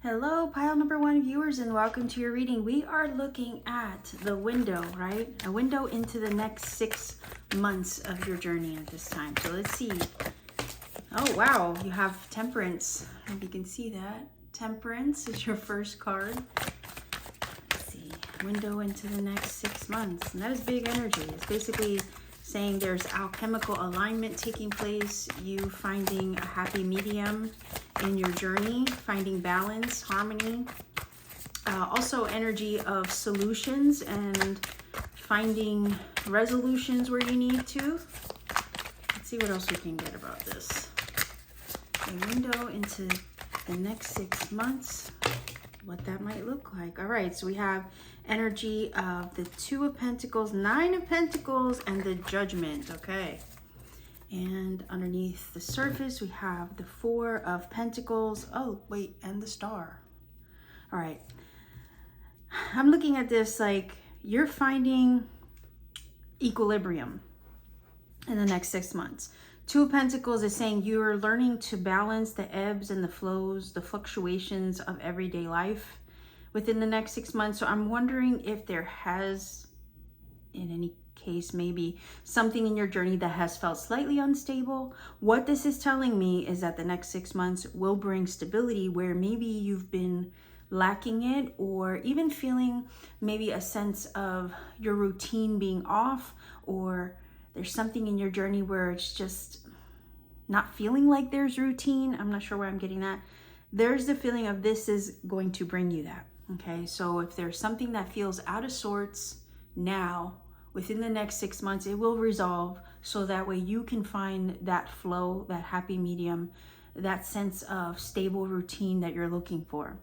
Hello, pile number one viewers, and welcome to your reading. We are looking at the window, right? A window into the next 6 months of your journey at this time. So let's see. Oh, wow. You have Temperance. If you can see that. Temperance is your first card. Let's see. Window into the next 6 months. And that is big energy. It's basically saying there's alchemical alignment taking place. You finding a happy medium in your journey, finding balance, harmony. Also energy of solutions and finding resolutions where you need to. Let's see what else we can get about this. A window into the next 6 months, what that might look like. All right, so we have energy of the Two of Pentacles, Nine of Pentacles, and the Judgment, okay? And underneath the surface, we have the Four of Pentacles. Oh, wait, and the Star. All right. I'm looking at this like you're finding equilibrium in the next 6 months. Two of Pentacles is saying you're learning to balance the ebbs and the flows, the fluctuations of everyday life within the next 6 months. So I'm wondering if there has, in any case, maybe something in your journey that has felt slightly unstable. What this is telling me is that the next 6 months will bring stability where maybe you've been lacking it, or even feeling maybe a sense of your routine being off, or there's something in your journey where it's just not feeling like there's routine. I'm not sure where I'm getting that. There's the feeling of this is going to bring you that. Okay, so if there's something that feels out of sorts now, within the next 6 months, it will resolve, so that way you can find that flow, that happy medium, that sense of stable routine that you're looking for.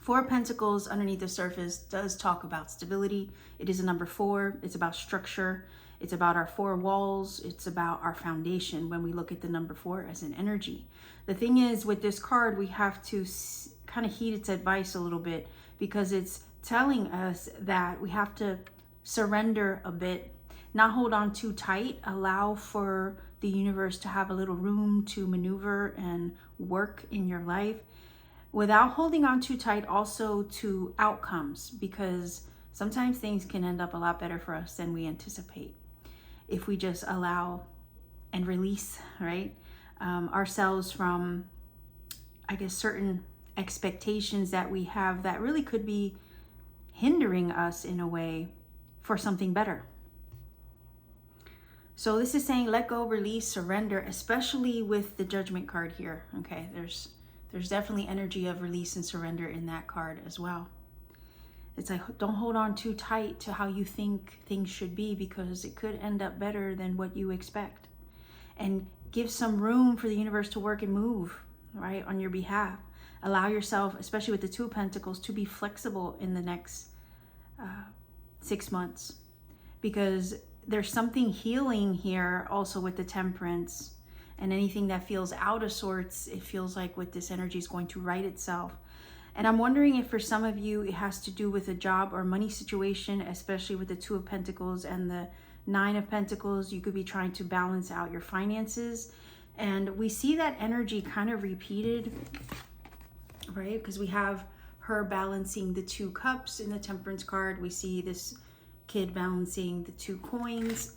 Four of Pentacles underneath the surface does talk about stability. It is a number 4. It's about structure. It's about our 4 walls. It's about our foundation when we look at the number 4 as an energy. The thing is, with this card, we have to kind of heed its advice a little bit, because it's telling us that we have to surrender a bit, not hold on too tight, allow for the universe to have a little room to maneuver and work in your life without holding on too tight also to outcomes, because sometimes things can end up a lot better for us than we anticipate if we just allow and release, right, ourselves from, I guess, certain expectations that we have that really could be hindering us in a way for something better. So this is saying let go, release, surrender, especially with the Judgment card here. Okay, there's definitely energy of release and surrender in that card as well. It's like, don't hold on too tight to how you think things should be, because it could end up better than what you expect. And give some room for the universe to work and move, right, on your behalf. Allow yourself, especially with the Two of Pentacles, to be flexible in the next 6 months, because there's something healing here also with the Temperance. And anything that feels out of sorts, it feels like with this energy is going to right itself. And I'm wondering if for some of you it has to do with a job or money situation, especially with the Two of Pentacles and the Nine of Pentacles. You could be trying to balance out your finances. And we see that energy kind of repeated, right? Because we have her balancing the 2 cups in the Temperance card. We see this kid balancing the 2 coins.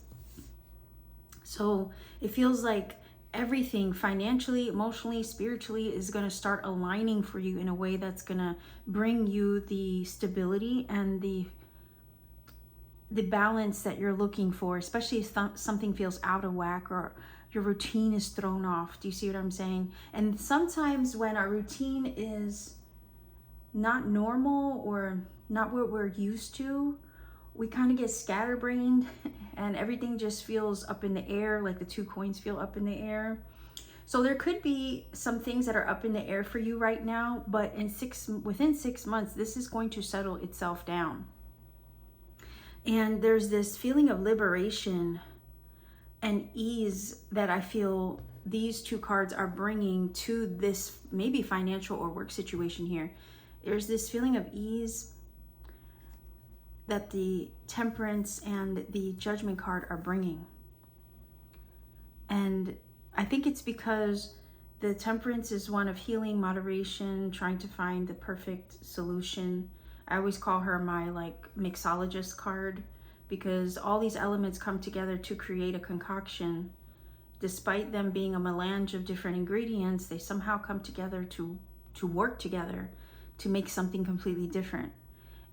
So it feels like everything financially, emotionally, spiritually is going to start aligning for you in a way that's going to bring you the stability and the balance that you're looking for, especially if something feels out of whack or your routine is thrown off. Do you see what I'm saying? And sometimes when our routine is not normal or not what we're used to, we kind of get scatterbrained and everything just feels up in the air, like the 2 coins feel up in the air. So there could be some things that are up in the air for you right now, but within 6 months, this is going to settle itself down. And there's this feeling of liberation and ease that I feel these 2 cards are bringing to this maybe financial or work situation here. There's this feeling of ease that the Temperance and the Judgment card are bringing. And I think it's because The Temperance is one of healing, moderation, trying to find the perfect solution. I always call her my like mixologist card, because all these elements come together to create a concoction. Despite them being a melange of different ingredients, they somehow come together to work together to make something completely different.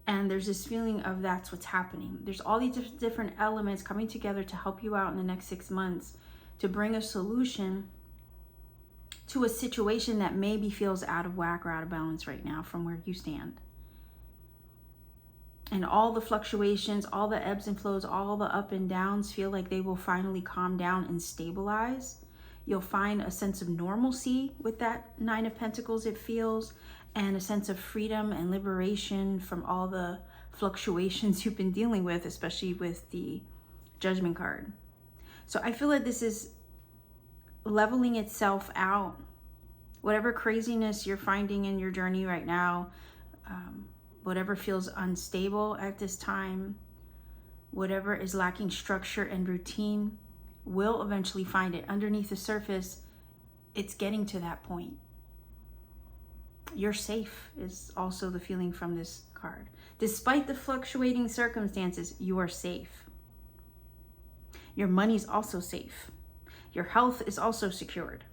And there's this feeling of that's what's happening. There's all these different elements coming together to help you out in the next 6 months to bring a solution to a situation that maybe feels out of whack or out of balance right now from where you stand. And all the fluctuations, all the ebbs and flows, all the up and downs feel like they will finally calm down and stabilize. You'll find a sense of normalcy with that Nine of Pentacles, it feels, and a sense of freedom and liberation from all the fluctuations you've been dealing with, especially with the Judgment card. So I feel like this is leveling itself out. Whatever craziness you're finding in your journey right now, whatever feels unstable at this time, whatever is lacking structure and routine, will eventually find it. Underneath the surface, it's getting to that point. You're safe is also the feeling from this card. Despite the fluctuating circumstances, you are safe. Your money's also safe. Your health is also secured.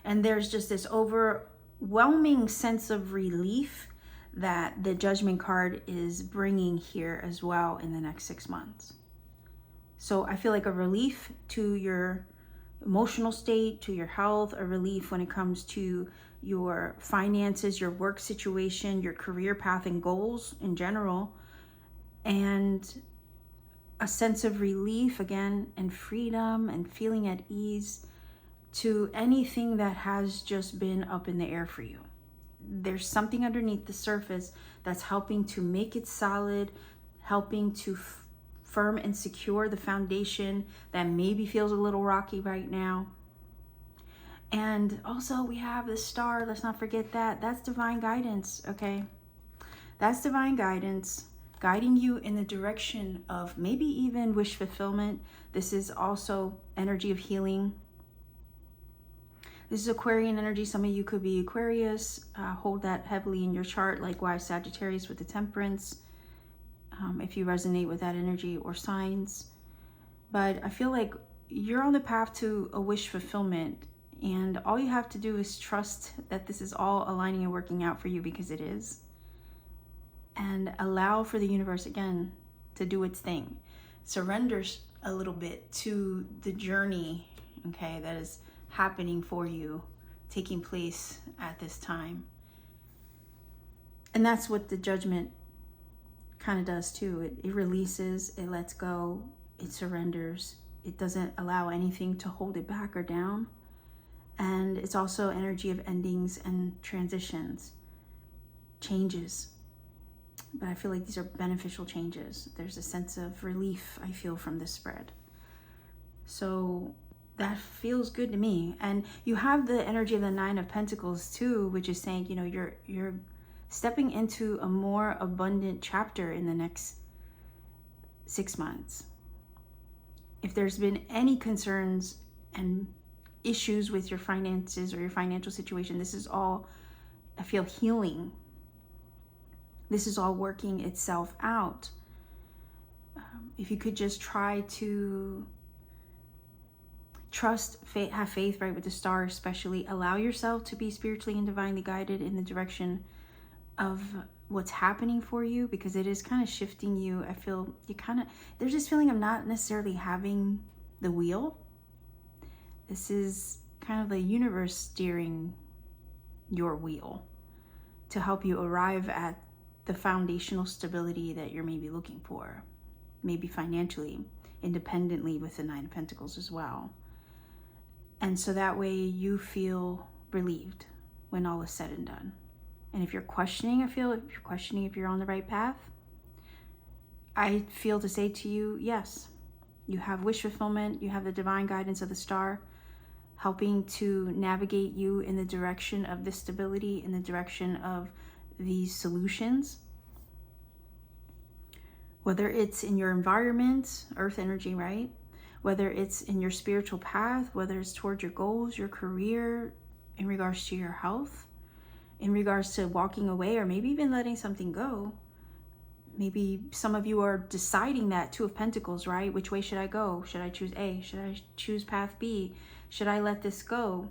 And there's just this overwhelming sense of relief that the Judgment card is bringing here as well in the next 6 months. So I feel like a relief to your emotional state, to your health, a relief when it comes to your finances, your work situation, your career path and goals in general, and a sense of relief again and freedom and feeling at ease to anything that has just been up in the air for you. There's something underneath the surface that's helping to make it solid, helping to firm and secure the foundation that maybe feels a little rocky right now. And also we have the Star. Let's not forget that. That's divine guidance, okay? That's divine guidance, guiding you in the direction of maybe even wish fulfillment. This is also energy of healing. This is Aquarian energy. Some of you could be Aquarius. Hold that heavily in your chart. Likewise, Sagittarius with the Temperance, if you resonate with that energy, or signs. But I feel like you're on the path to a wish fulfillment, and all you have to do is trust that this is all aligning and working out for you, because it is. And allow for the universe again to do its thing. Surrender a little bit to the journey, okay, that is happening for you, taking place at this time. And that's what the Judgment kind of does too. It releases, it lets go, it surrenders. It doesn't allow anything to hold it back or down. And it's also energy of endings and transitions, changes. But I feel like these are beneficial changes. There's a sense of relief I feel from this spread. So that feels good to me. And you have the energy of the Nine of Pentacles too, which is saying, you know, you're stepping into a more abundant chapter in the next 6 months. If there's been any concerns and issues with your finances or your financial situation, this is all, I feel, healing. This is all working itself out. If you could just try to trust, have faith, right, with the Star especially. Allow yourself to be spiritually and divinely guided in the direction of what's happening for you, because it is kind of shifting you. I feel you kind of, there's this feeling of not necessarily having the wheel. This is kind of the universe steering your wheel to help you arrive at the foundational stability that you're maybe looking for, maybe financially, independently with the Nine of Pentacles as well. And so that way you feel relieved when all is said and done. And if you're questioning, if you're questioning if you're on the right path, I feel to say to you, yes, you have wish fulfillment, you have the divine guidance of the Star helping to navigate you in the direction of this stability, in the direction of these solutions. Whether it's in your environment, earth energy, right? whether it's in your spiritual path, whether it's towards your goals, your career, in regards to your health, in regards to walking away, or maybe even letting something go. Maybe some of you are deciding that. Two of Pentacles, right? Which way should I go? Should I choose A? Should I choose path B? Should I let this go?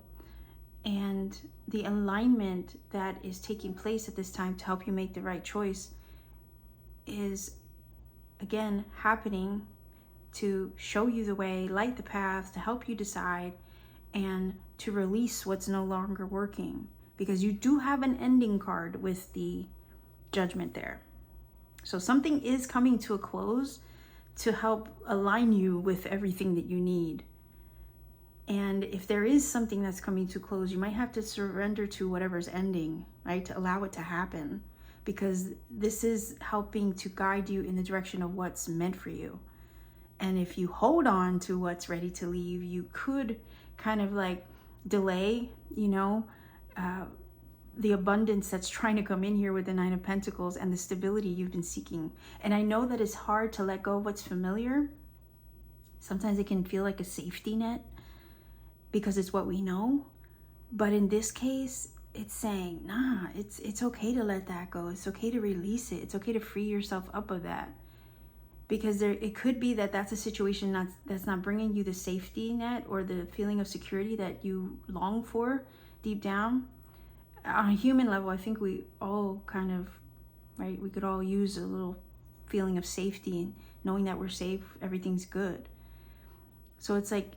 And the alignment that is taking place at this time to help you make the right choice is, again, happening to show you the way, light the path, to help you decide, and to release what's no longer working. Because you do have an ending card with the Judgment there. So something is coming to a close to help align you with everything that you need. And if there is something that's coming to close, you might have to surrender to whatever's ending, right? To allow it to happen, because this is helping to guide you in the direction of what's meant for you. And if you hold on to what's ready to leave, you could kind of like delay, the abundance that's trying to come in here with the Nine of Pentacles and the stability you've been seeking. And I know that it's hard to let go of what's familiar. Sometimes it can feel like a safety net because it's what we know. But in this case, it's saying, nah, it's okay to let that go. It's okay to release it. It's okay to free yourself up of that. Because it could be that that's a situation that's not bringing you the safety net or the feeling of security that you long for deep down. On a human level, I think we all kind of, right, we could all use a little feeling of safety and knowing that we're safe, everything's good. So it's like,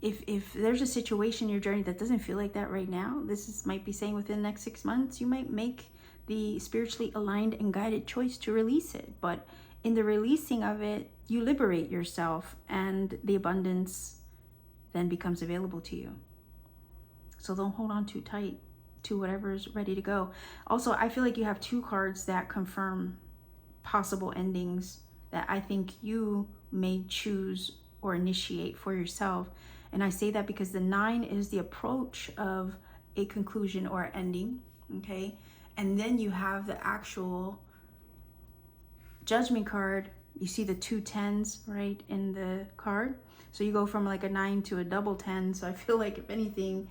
if there's a situation in your journey that doesn't feel like that right now, might be saying within the next 6 months, you might make the spiritually aligned and guided choice to release it. But in the releasing of it, you liberate yourself, and the abundance then becomes available to you. So don't hold on too tight to whatever's ready to go. Also, I feel like you have two cards that confirm possible endings that I think you may choose or initiate for yourself. And I say that because the 9 is the approach of a conclusion or ending, okay? And then you have the actual Judgment card. You see the 2 10s right in the card. So you go from like a 9 to a double 10. So I feel like if anything,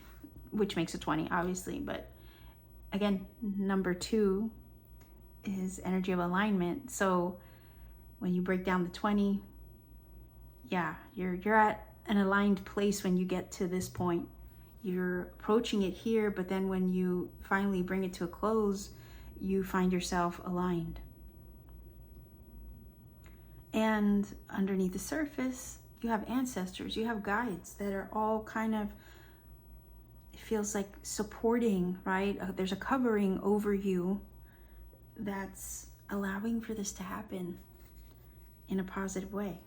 which makes a 20 obviously, but again, number 2 is energy of alignment. So when you break down the 20, yeah, you're at an aligned place when you get to this point. You're approaching it here, but then when you finally bring it to a close, you find yourself aligned. And underneath the surface, you have ancestors, you have guides that are all kind of, it feels like supporting, right? There's a covering over you that's allowing for this to happen in a positive way.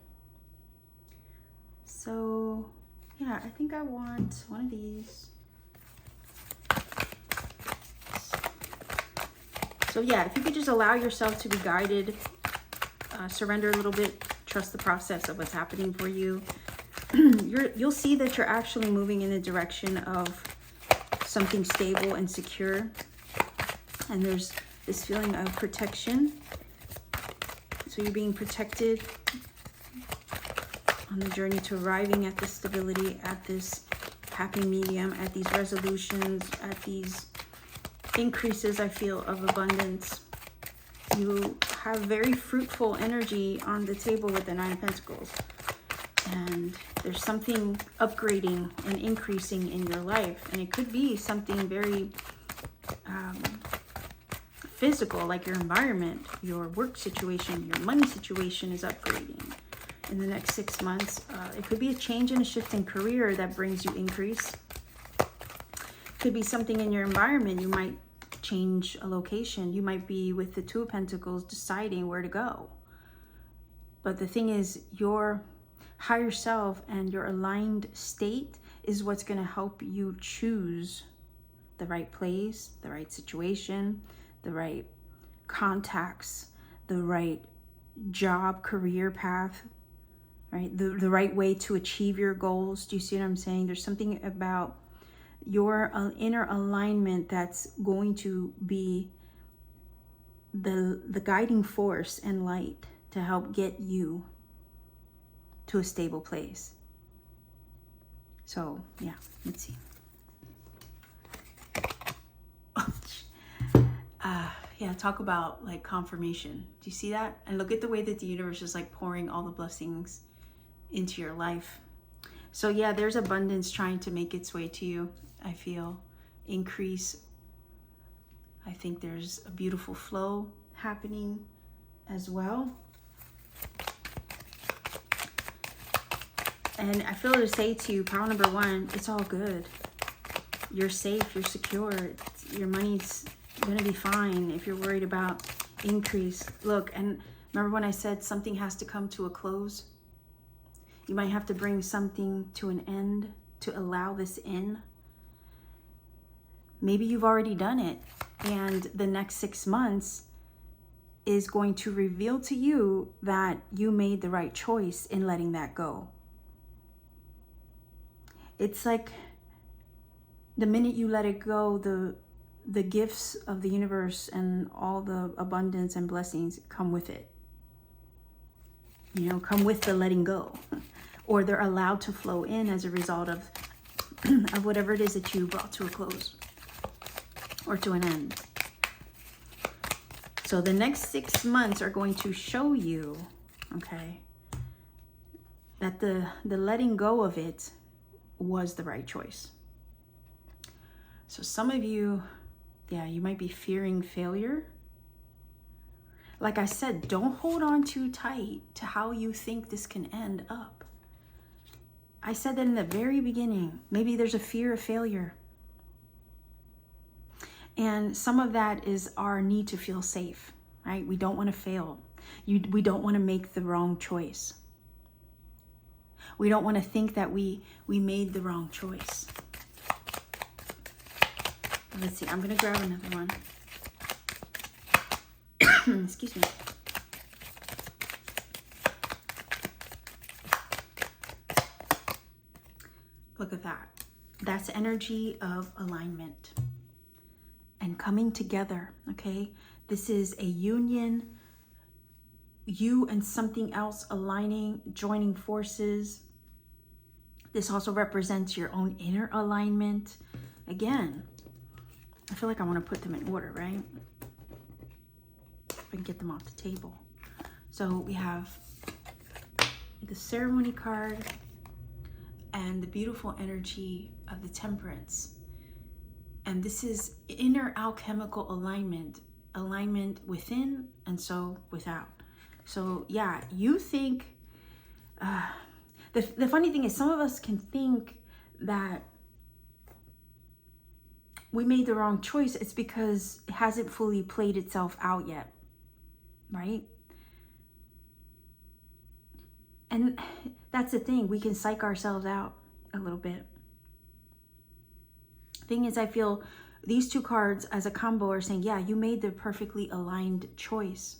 So yeah, I think I want one of these. So yeah, if you could just allow yourself to be guided, surrender a little bit, trust the process of what's happening for you. You'll see that you're actually moving in the direction of something stable and secure. And there's this feeling of protection. So you're being protected on the journey to arriving at this stability, at this happy medium, at these resolutions, at these increases, I feel, of abundance. You have very fruitful energy on the table with the 9 of Pentacles. And there's something upgrading and increasing in your life. And it could be something very physical, like your environment, your work situation, your money situation is upgrading in the next 6 months. It could be a change and a shift in career that brings you increase. Could be something in your environment. You might change a location. You might be with the 2 of Pentacles deciding where to go. But the thing is, your higher self and your aligned state is what's going to help you choose the right place, the right situation, the right contacts, the right job, career path, right? The right way to achieve your goals. Do you see what I'm saying? There's something about your inner alignment that's going to be the guiding force and light to help get you to a stable place. So yeah, let's see. Yeah, talk about like confirmation. Do you see that? And look at the way that the universe is like pouring all the blessings into your life. So yeah, there's abundance trying to make its way to you. I feel increase. I think there's a beautiful flow happening as well. And I feel to say to you, pile number one, it's all good. You're safe, you're secure, your money's gonna be fine. If you're worried about increase, look, and remember when I said something has to come to a close? You might have to bring something to an end to allow this in. Maybe you've already done it, and the next 6 months is going to reveal to you that you made the right choice in letting that go. It's like the minute you let it go, the gifts of the universe and all the abundance and blessings come with it. You know, come with the letting go. Or they're allowed to flow in as a result of whatever it is that you brought to a close or to an end. So the next 6 months are going to show you, okay, that the letting go of it was the right choice. So some of you, yeah, you might be fearing failure. Like I said, don't hold on too tight to how you think this can end up. I said that in the very beginning. Maybe there's a fear of failure. And some of that is our need to feel safe, right? We don't want to fail. We don't want to make the wrong choice. We don't want to think that we made the wrong choice. Let's see, I'm going to grab another one. Excuse me. Look at that. That's energy of alignment and coming together, okay? This is a union, you and something else aligning, joining forces. This also represents your own inner alignment. Again, I feel like I want to put them in order, right? If I can get them off the table. So we have the ceremony card and the beautiful energy of the temperance. And this is inner alchemical alignment, alignment within and so without. So yeah, you think, the funny thing is some of us can think that we made the wrong choice. It's because it hasn't fully played itself out yet, right? And that's the thing, we can psych ourselves out a little bit. Thing is, I feel these two cards as a combo are saying, yeah, you made the perfectly aligned choice.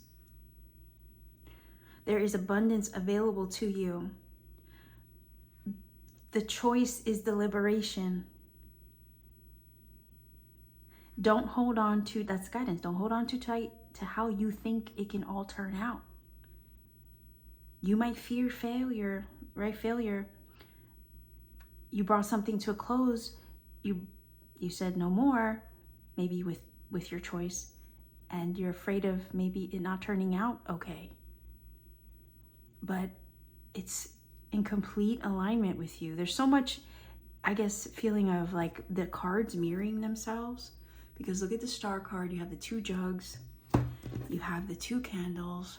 There is abundance available to you. The choice is the liberation. Don't hold on to, that's guidance, don't hold on too tight to how you think it can all turn out. You might fear failure, right? Failure. You brought something to a close. You said no more, maybe with your choice, and you're afraid of maybe it not turning out okay. But it's in complete alignment with you. There's so much, I guess, feeling of like the cards mirroring themselves. Because look at the star card, you have the 2 jugs, you have the 2 candles,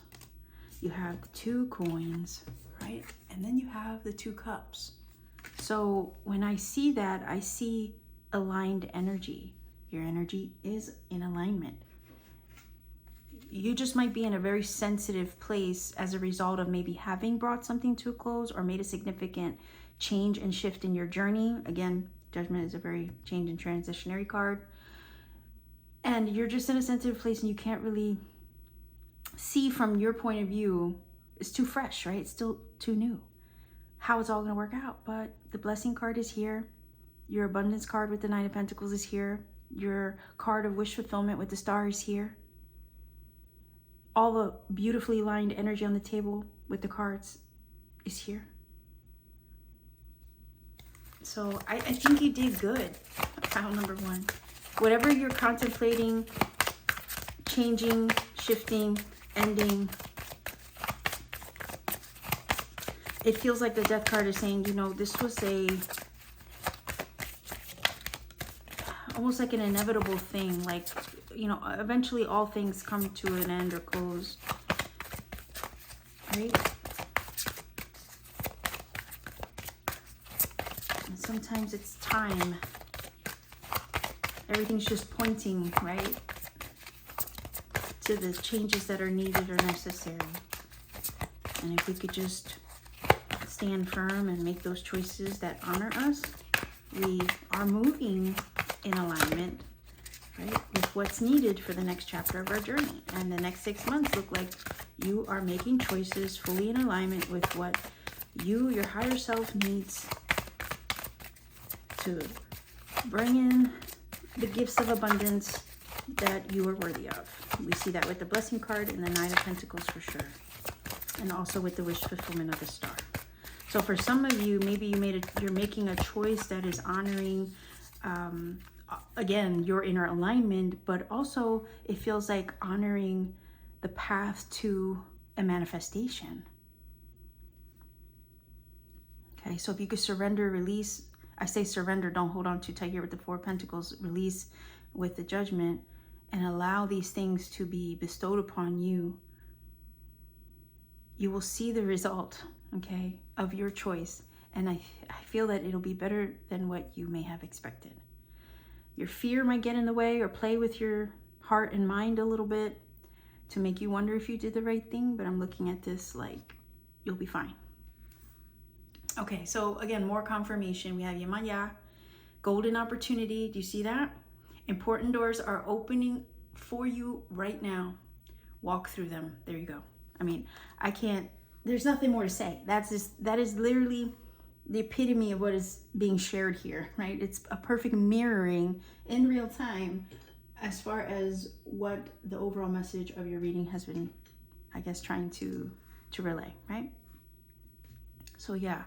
you have the 2 coins, right? And then you have the 2 cups. So when I see that, I see aligned energy. Your energy is in alignment. You just might be in a very sensitive place as a result of maybe having brought something to a close or made a significant change and shift in your journey. Again, Judgment is a very change and transitionary card. And you're just in a sensitive place and you can't really see from your point of view. It's too fresh, right? It's still too new. How it's all going to work out. But the blessing card is here. Your abundance card with the 9 of Pentacles is here. Your card of wish fulfillment with the star is here. All the beautifully aligned energy on the table with the cards is here. So I think you did good, pile number 1. Whatever you're contemplating, changing, shifting, ending, it feels like the Death card is saying, you know, this was almost like an inevitable thing. Like, you know, eventually all things come to an end or close, right? And sometimes it's time. Everything's just pointing, right, to the changes that are needed or necessary. And if we could just stand firm and make those choices that honor us, we are moving in alignment, right, with what's needed for the next chapter of our journey. And the next 6 months look like you are making choices fully in alignment with what you, your higher self, needs to bring in the gifts of abundance that you are worthy of. We see that with the Blessing card and the Knight of Pentacles for sure. And also with the wish fulfillment of the Star. So for some of you, maybe you're making a choice that is honoring, again, your inner alignment, but also it feels like honoring the path to a manifestation. Okay, so if you could surrender, release, I say surrender, don't hold on too tight here with the 4 of Pentacles, release with the Judgment, and allow these things to be bestowed upon you, you will see the result, okay, of your choice. And I feel that it'll be better than what you may have expected. Your fear might get in the way or play with your heart and mind a little bit to make you wonder if you did the right thing, but I'm looking at this like you'll be fine. Okay, so again, more confirmation. We have Yamaya, golden opportunity. Do you see that? Important doors are opening for you right now. Walk through them. There you go. I mean, there's nothing more to say. That is literally the epitome of what is being shared here, right? It's a perfect mirroring in real time as far as what the overall message of your reading has been, I guess, trying to relay, right? So yeah,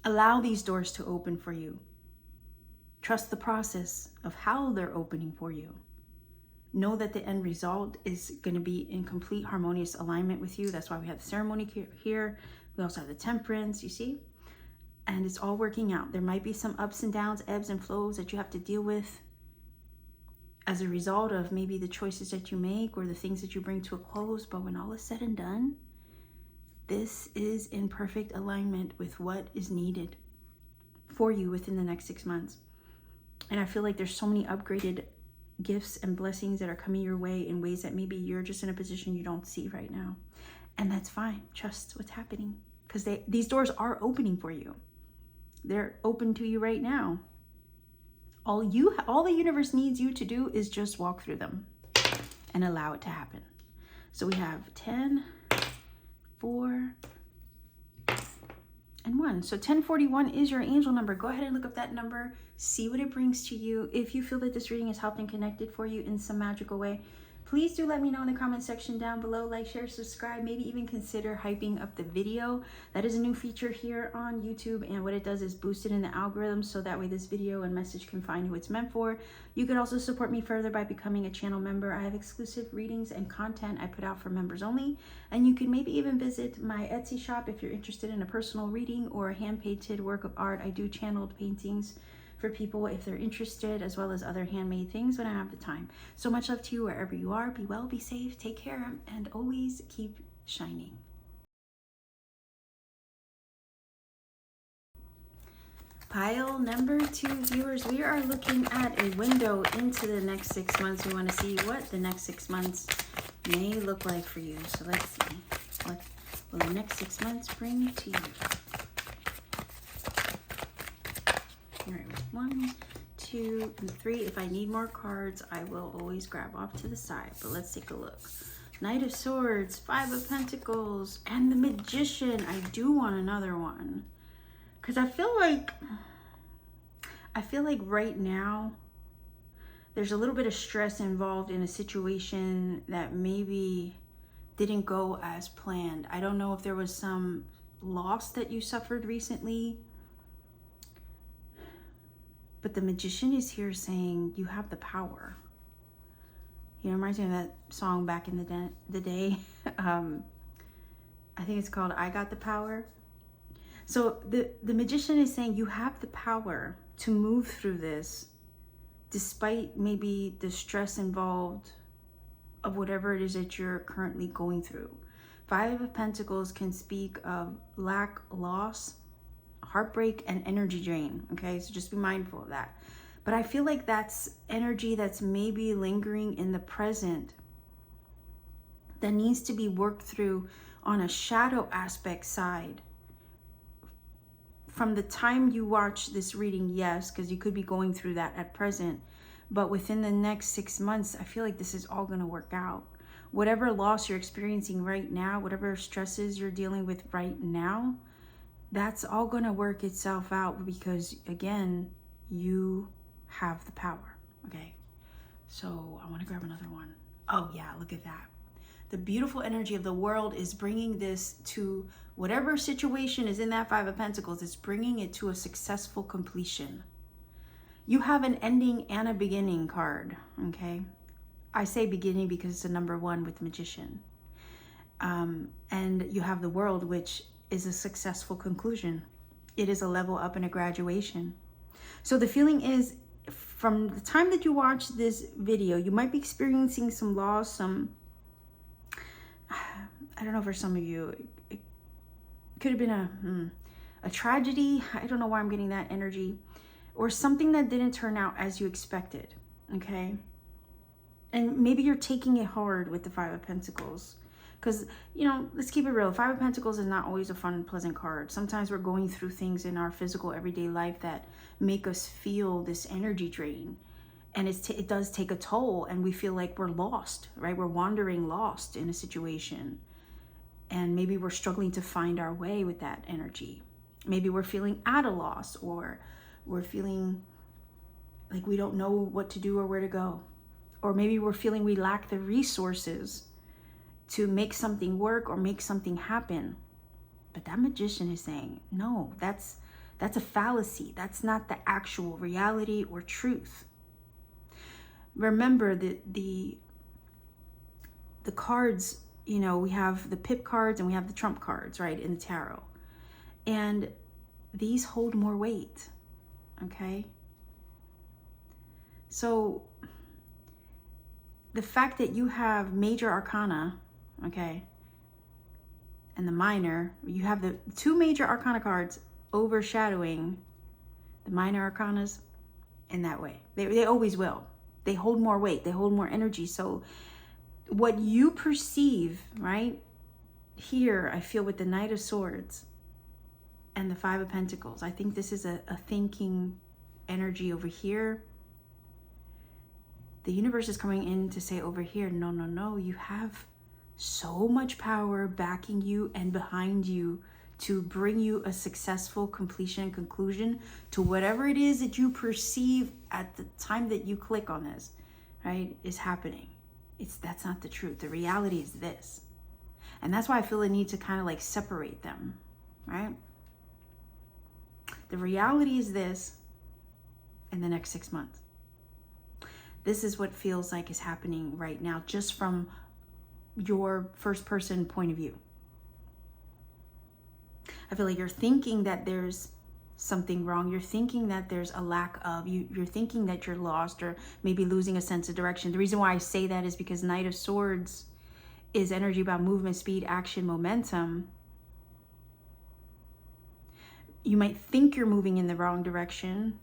allow these doors to open for you. Trust the process of how they're opening for you. Know that the end result is going to be in complete harmonious alignment with you. That's why we have the ceremony here. We also have the temperance, you see? And it's all working out. There might be some ups and downs, ebbs and flows that you have to deal with as a result of maybe the choices that you make or the things that you bring to a close. But when all is said and done, this is in perfect alignment with what is needed for you within the next 6 months. And I feel like there's so many upgraded gifts and blessings that are coming your way in ways that maybe you're just in a position you don't see right now. And that's fine. Trust what's happening, because these doors are opening for you. They're open to you right now. All the universe needs you to do is just walk through them and allow it to happen. So we have 10, 4, and 1. So 1041 is your angel number. Go ahead and look up that number. See what it brings to you. If you feel that this reading has helped and connected for you in some magical way, please do let me know in the comment section down below. Like, share, subscribe, maybe even consider hyping up the video. That is a new feature here on YouTube, and what it does is boost it in the algorithm so that way this video and message can find who it's meant for. You can also support me further by becoming a channel member. I have exclusive readings and content I put out for members only, and you can maybe even visit my Etsy shop if you're interested in a personal reading or a hand-painted work of art. I do channeled paintings for people if they're interested, as well as other handmade things when I have the time. So much love to you wherever you are. Be well, be safe, take care, and always keep shining. Pile number 2, viewers, we are looking at a window into the next 6 months. We want to see what the next 6 months may look like for you. So let's see. What will the next 6 months bring to you? All right, 1, 2, and 3. If I need more cards, I will always grab off to the side. But let's take a look. Knight of Swords, 5 of Pentacles, and the Magician. I do want another one, because I feel like right now there's a little bit of stress involved in a situation that maybe didn't go as planned. I don't know if there was some loss that you suffered recently. But the Magician is here saying you have the power. You know, reminds me of that song back in the day. I think it's called I Got the Power. So the Magician is saying you have the power to move through this, despite maybe the stress involved of whatever it is that you're currently going through. Five of Pentacles can speak of lack, loss, heartbreak, and energy drain. Okay, so just be mindful of that. But I feel like that's energy that's maybe lingering in the present that needs to be worked through on a shadow aspect side. From the time you watch this reading, yes, because you could be going through that at present. But within the next 6 months, I feel like this is all going to work out. Whatever loss you're experiencing right now, whatever stresses you're dealing with right now, that's all going to work itself out because, again, you have the power. Okay, so I want to grab another one. Oh, yeah, look at that. The beautiful energy of the world is bringing this to whatever situation is in that Five of Pentacles. It's bringing it to a successful completion. You have an ending and a beginning card, okay? I say beginning because it's a number 1 with the Magician. And you have the World, which is a successful conclusion. It is a level up and a graduation. So the feeling is, from the time that you watch this video, you might be experiencing some loss, some, I don't know, for some of you, it could have been a tragedy. I don't know why I'm getting that energy. Or something that didn't turn out as you expected, okay? And maybe you're taking it hard with the Five of Pentacles. Because, you know, let's keep it real. Five of Pentacles is not always a fun and pleasant card. Sometimes we're going through things in our physical everyday life that make us feel this energy drain. And it does take a toll, and we feel like we're lost, right? We're wandering lost in a situation. And maybe we're struggling to find our way with that energy. Maybe we're feeling at a loss, or we're feeling like we don't know what to do or where to go. Or maybe we're feeling we lack the resources to make something work or make something happen. But that Magician is saying, no, that's a fallacy. That's not the actual reality or truth. Remember the cards, you know, we have the pip cards and we have the trump cards, right, in the tarot. And these hold more weight, okay? So the fact that you have major arcana, okay, and the minor, you have the 2 major arcana cards overshadowing the minor arcanas in that way. They always will. They hold more weight. They hold more energy. So what you perceive, right, here, I feel with the Knight of Swords and the Five of Pentacles, I think this is a thinking energy over here. The universe is coming in to say over here, no, no, no, you have so much power backing you and behind you to bring you a successful completion and conclusion to whatever it is that you perceive at the time that you click on this, right, is happening. That's not the truth. The reality is this. And that's why I feel the need to kind of like separate them, right? The reality is this in the next 6 months. This is what feels like is happening right now, just from your first person point of view. I feel like you're thinking that there's something wrong. You're thinking that there's a lack of, you're thinking that you're lost or maybe losing a sense of direction. The reason why I say that is because Knight of Swords is energy about movement, speed, action, momentum. You might think you're moving in the wrong direction,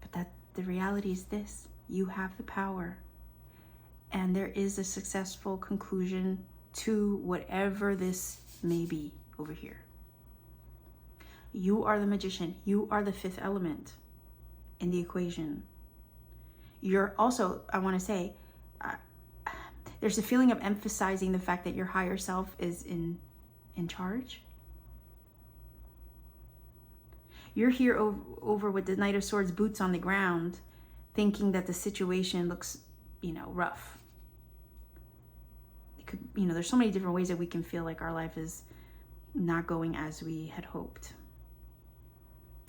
but that the reality is this: you have the power, and there is a successful conclusion to whatever this may be over here. You are the Magician. You are the 5th element in the equation. You're also, I want to say, there's a feeling of emphasizing the fact that your higher self is in charge. You're here over with the Knight of Swords, boots on the ground, thinking that the situation looks, rough. It could, there's so many different ways that we can feel like our life is not going as we had hoped.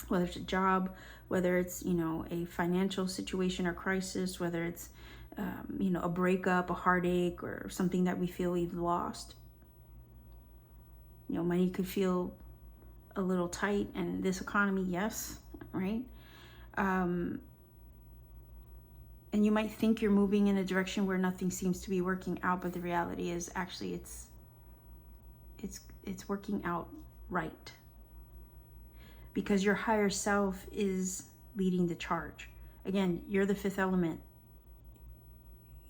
whether it's a job, whether it's, you know, a financial situation or crisis, whether it's, you know, a breakup, a heartache, or something that we feel we've lost. You know, money could feel a little tight, and this economy, yes, right? And you might think you're moving in a direction where nothing seems to be working out, but the reality is actually it's working out right. Because your higher self is leading the charge. Again, you're the fifth element.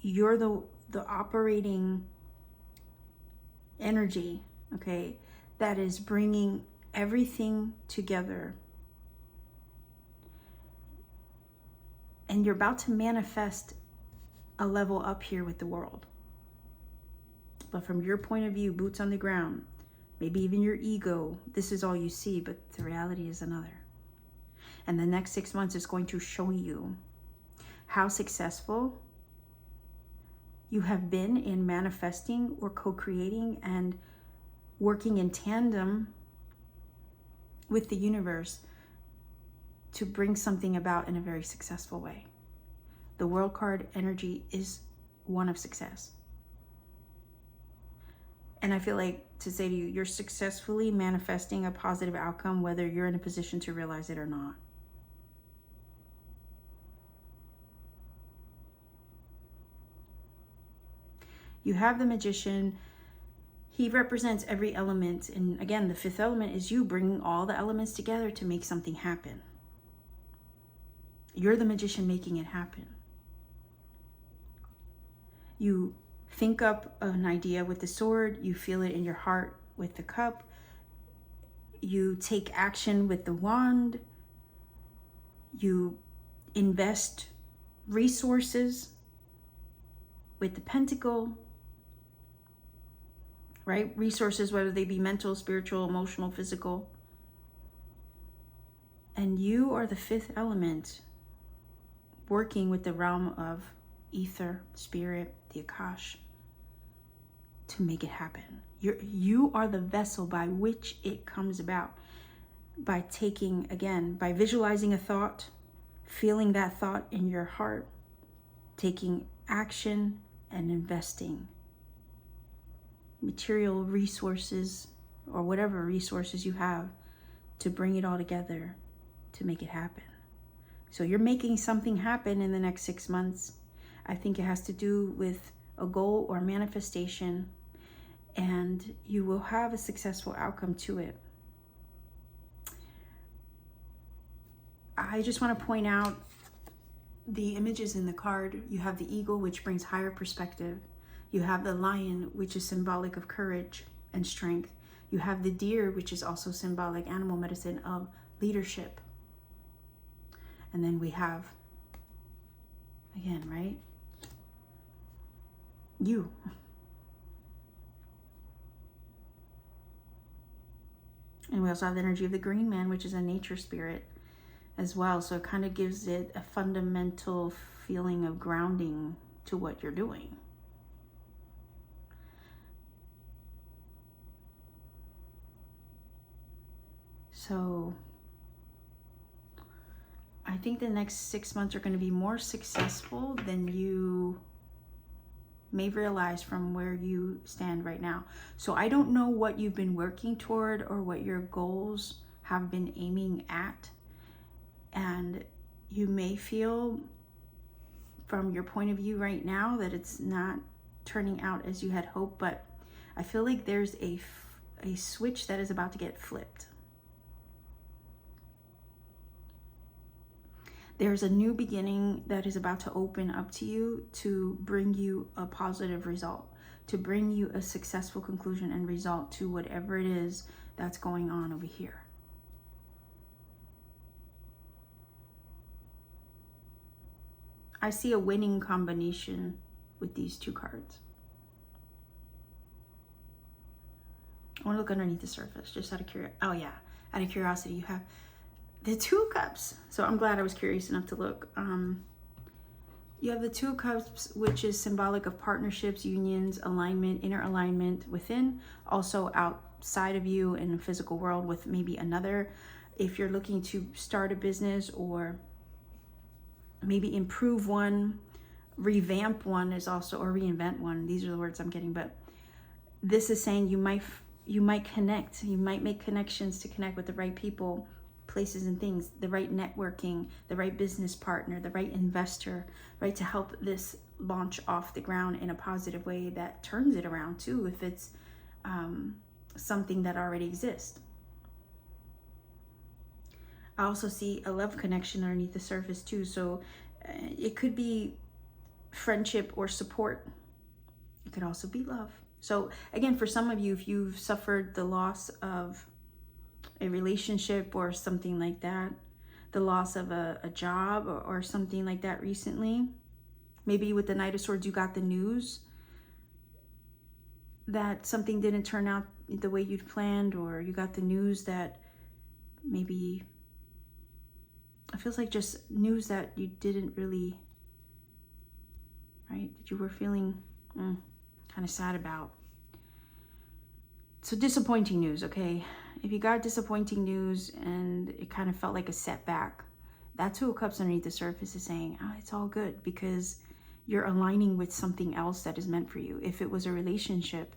You're the operating energy, okay, that is bringing everything together. And you're about to manifest a level up here with the world. But from your point of view, boots on the ground, maybe even your ego, this is all you see, but the reality is another. And the next 6 months is going to show you how successful you have been in manifesting or co-creating and working in tandem with the universe to bring something about in a very successful way. The World card energy is one of success. And I feel like to say to you, you're successfully manifesting a positive outcome, whether you're in a position to realize it or not. You have the Magician. He represents every element. And again, the fifth element is you bringing all the elements together to make something happen. You're the Magician making it happen. You think up an idea with the sword. You feel it in your heart with the cup. You take action with the wand. You invest resources with the pentacle. Right? Resources, whether they be mental, spiritual, emotional, physical. And you are the fifth element working with the realm of ether, spirit, the Akash, to make it happen. You are the vessel by which it comes about. By taking, again, by visualizing a thought, feeling that thought in your heart, taking action and investing material resources or whatever resources you have to bring it all together to make it happen. So you're making something happen in the next 6 months. I think it has to do with a goal or manifestation, and you will have a successful outcome to it. I just want to point out the images in the card. You have the eagle, which brings higher perspective. You have the lion, which is symbolic of courage and strength. You have the deer, which is also symbolic, animal medicine, of leadership. And then we have, again, right? You. And we also have the energy of the green man, which is a nature spirit as well. So it kind of gives it a fundamental feeling of grounding to what you're doing. So I think the next 6 months are going to be more successful than you may realize from where you stand right now. So I don't know what you've been working toward or what your goals have been aiming at. And you may feel from your point of view right now that it's not turning out as you had hoped, but I feel like there's a switch that is about to get flipped. There's a new beginning that is about to open up to you to bring you a positive result, to bring you a successful conclusion and result to whatever it is that's going on over here. I see a winning combination with these two cards. I want to look underneath the surface, just out of curiosity. Oh yeah, out of curiosity, you have the Two of Cups. So I'm glad I was curious enough to look. You have the Two of Cups, which is symbolic of partnerships, unions, alignment, inner alignment within, also outside of you in the physical world with maybe another if you're looking to start a business or maybe improve one, revamp one is also, or reinvent one. These are the words I'm getting, but this is saying you might connect, you might make connections to connect with the right people, places and things, the right networking, the right business partner, the right investor, right, to help this launch off the ground in a positive way that turns it around too, if it's something that already exists. I also see a love connection underneath the surface too. So it could be friendship or support. It could also be love. So again, for some of you, if you've suffered the loss of a relationship or something like that, the loss of a job or something like that recently, maybe with the Knight of Swords, you got the news that something didn't turn out the way you'd planned, or you got the news that maybe, it feels like just news that you didn't really, right, that you were feeling kind of sad about. So disappointing news, okay? If you got disappointing news and it kind of felt like a setback, that Two of Cups underneath the surface is saying, oh, it's all good, because you're aligning with something else that is meant for you. If it was a relationship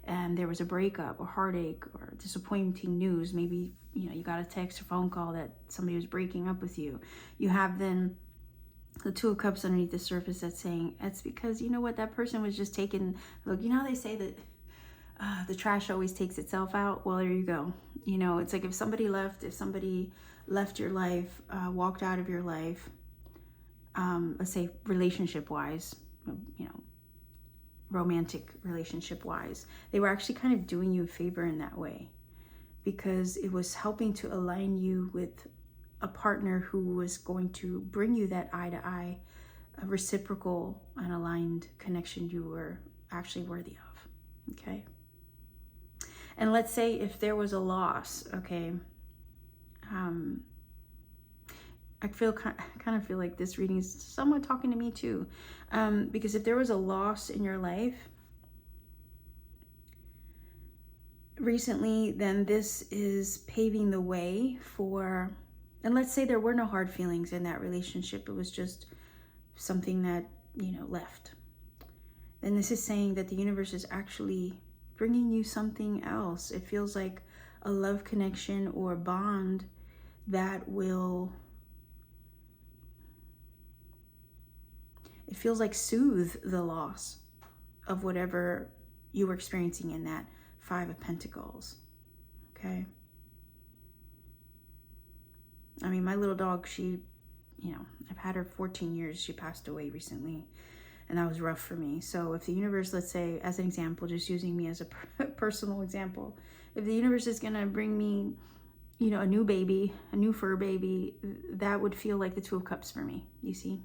and there was a breakup or heartache or disappointing news, maybe, you know, you got a text or phone call that somebody was breaking up with you. You have then the Two of Cups underneath the surface that's saying, it's because, you know what, that person was just taking, look, you know how they say that the trash always takes itself out? Well, there you go. You know, it's like if somebody left your life, walked out of your life, let's say relationship wise, you know, romantic relationship wise, they were actually kind of doing you a favor in that way, because it was helping to align you with a partner who was going to bring you that eye to eye, a reciprocal and aligned connection you were actually worthy of. Okay. And let's say if there was a loss, okay, I kind of feel like this reading is somewhat talking to me too, because if there was a loss in your life recently, then this is paving the way for, and let's say there were no hard feelings in that relationship, it was just something that, you know, left. Then this is saying that the universe is actually bringing you something else. It feels like a love connection or bond that will, it feels like soothe the loss of whatever you were experiencing in that Five of Pentacles. Okay. I mean, my little dog, she, you know, I've had her 14 years. She passed away recently, and that was rough for me. So if the universe, let's say, as an example, just using me as a personal example, if the universe is going to bring me, you know, a new baby, a new fur baby, that would feel like the Two of Cups for me, you see?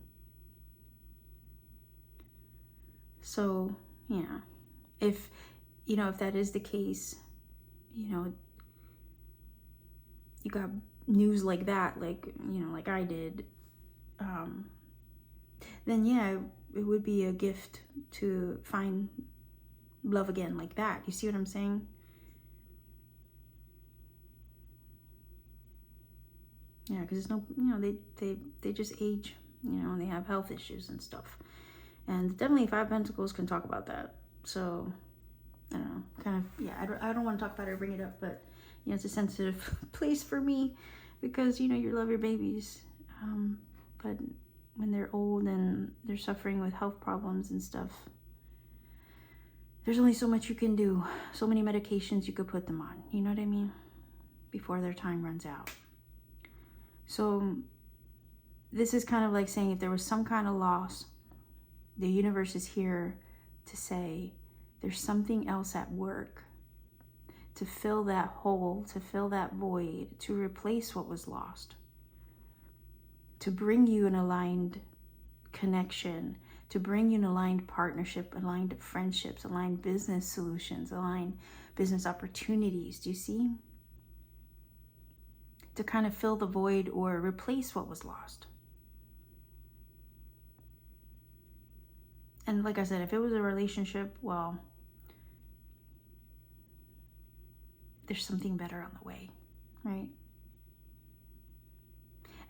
So, yeah, if, you know, if that is the case, you know, you got news like that, like, you know, like I did, then yeah, it would be a gift to find love again like that. You see what I'm saying? Yeah, because there's no, you know, they just age, you know, and they have health issues and stuff. And definitely Five of Pentacles can talk about that. So, I don't know, kind of, yeah, I don't want to talk about it or bring it up, but, you know, it's a sensitive place for me because, you know, you love your babies. But when they're old and they're suffering with health problems and stuff, there's only so much you can do. So many medications you could put them on, you know what I mean? Before their time runs out. So this is kind of like saying if there was some kind of loss, the universe is here to say there's something else at work to fill that hole, to fill that void, to replace what was lost, to bring you an aligned connection, to bring you an aligned partnership, aligned friendships, aligned business solutions, aligned business opportunities. Do you see? To kind of fill the void or replace what was lost. And like I said, if it was a relationship, well, there's something better on the way, right?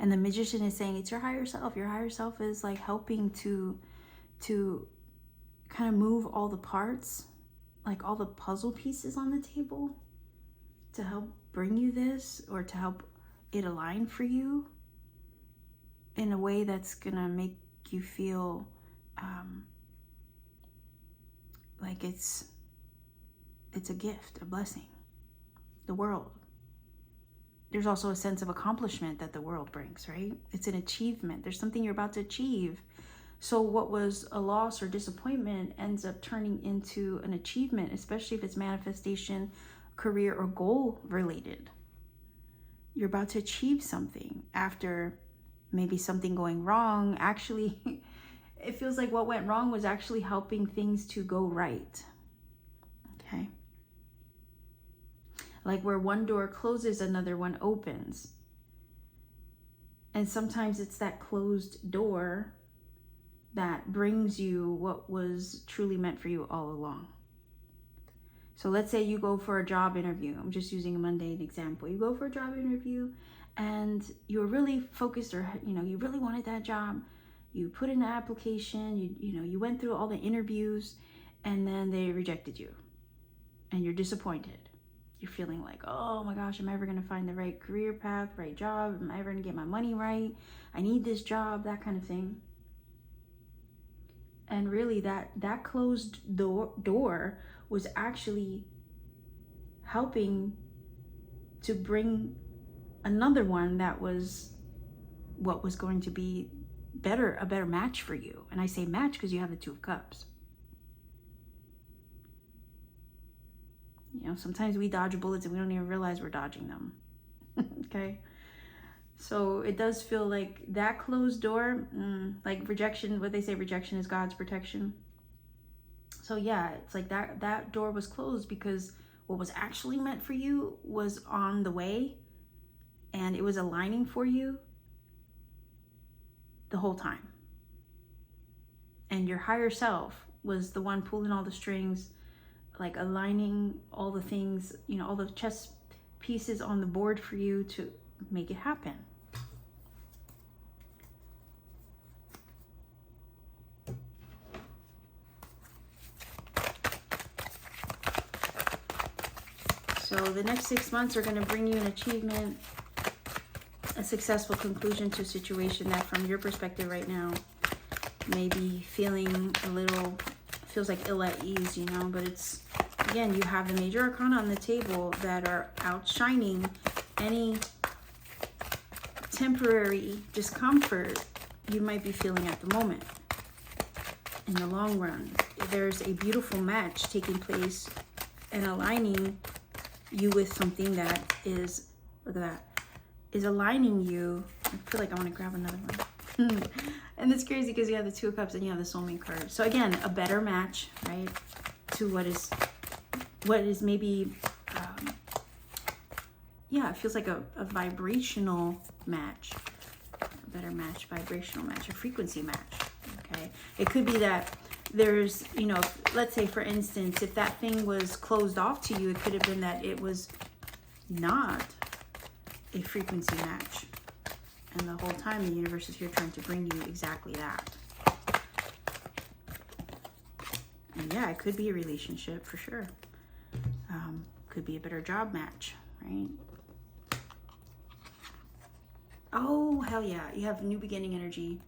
And the magician is saying it's your higher self. Your higher self is like helping to kind of move all the parts, like all the puzzle pieces on the table, to help bring you this, or to help it align for you in a way that's gonna make you feel like it's a gift, a blessing, the world. There's also a sense of accomplishment that the world brings, right? It's an achievement. There's something you're about to achieve. So what was a loss or disappointment ends up turning into an achievement, especially if it's manifestation, career, or goal related. You're about to achieve something after maybe something going wrong. Actually, it feels like what went wrong was actually helping things to go right. Okay. Like where one door closes, another one opens. And sometimes it's that closed door that brings you what was truly meant for you all along. So let's say you go for a job interview. I'm just using a mundane example. You go for a job interview and you're really focused, or you really wanted that job. You put in an application, you went through all the interviews, and then they rejected you. And you're disappointed. You're feeling like, oh my gosh, am I ever going to find the right career path, right job? Am I ever going to get my money right? I need this job, that kind of thing. And really that closed door was actually helping to bring another one that was what was going to be a better match for you. And I say match because you have the Two of Cups. Sometimes we dodge bullets and we don't even realize we're dodging them. Okay. So it does feel like that closed door, like rejection, what they say, rejection is God's protection. So yeah, it's like that door was closed because what was actually meant for you was on the way, and it was aligning for you the whole time. And your higher self was the one pulling all the strings, like aligning all the things, all the chess pieces on the board for you to make it happen. So the next 6 months are going to bring you an achievement, a successful conclusion to a situation that from your perspective right now may be feeling feels like ill at ease, but it's, again, you have the major arcana on the table that are outshining any temporary discomfort you might be feeling at the moment. In the long run, there's a beautiful match taking place and aligning you with something that is, look at that, is aligning you. I feel like I want to grab another one. And it's crazy because you have the Two of Cups and you have the soulmate card. So again, a better match, right, to what is maybe, it feels like a vibrational match, a better match, vibrational match, a frequency match. Okay, it could be that there's, let's say for instance, if that thing was closed off to you, it could have been that it was not a frequency match. And the whole time the universe is here trying to bring you exactly that. And yeah, it could be a relationship for sure. Could be a better job match, right? Oh, hell yeah. You have new beginning energy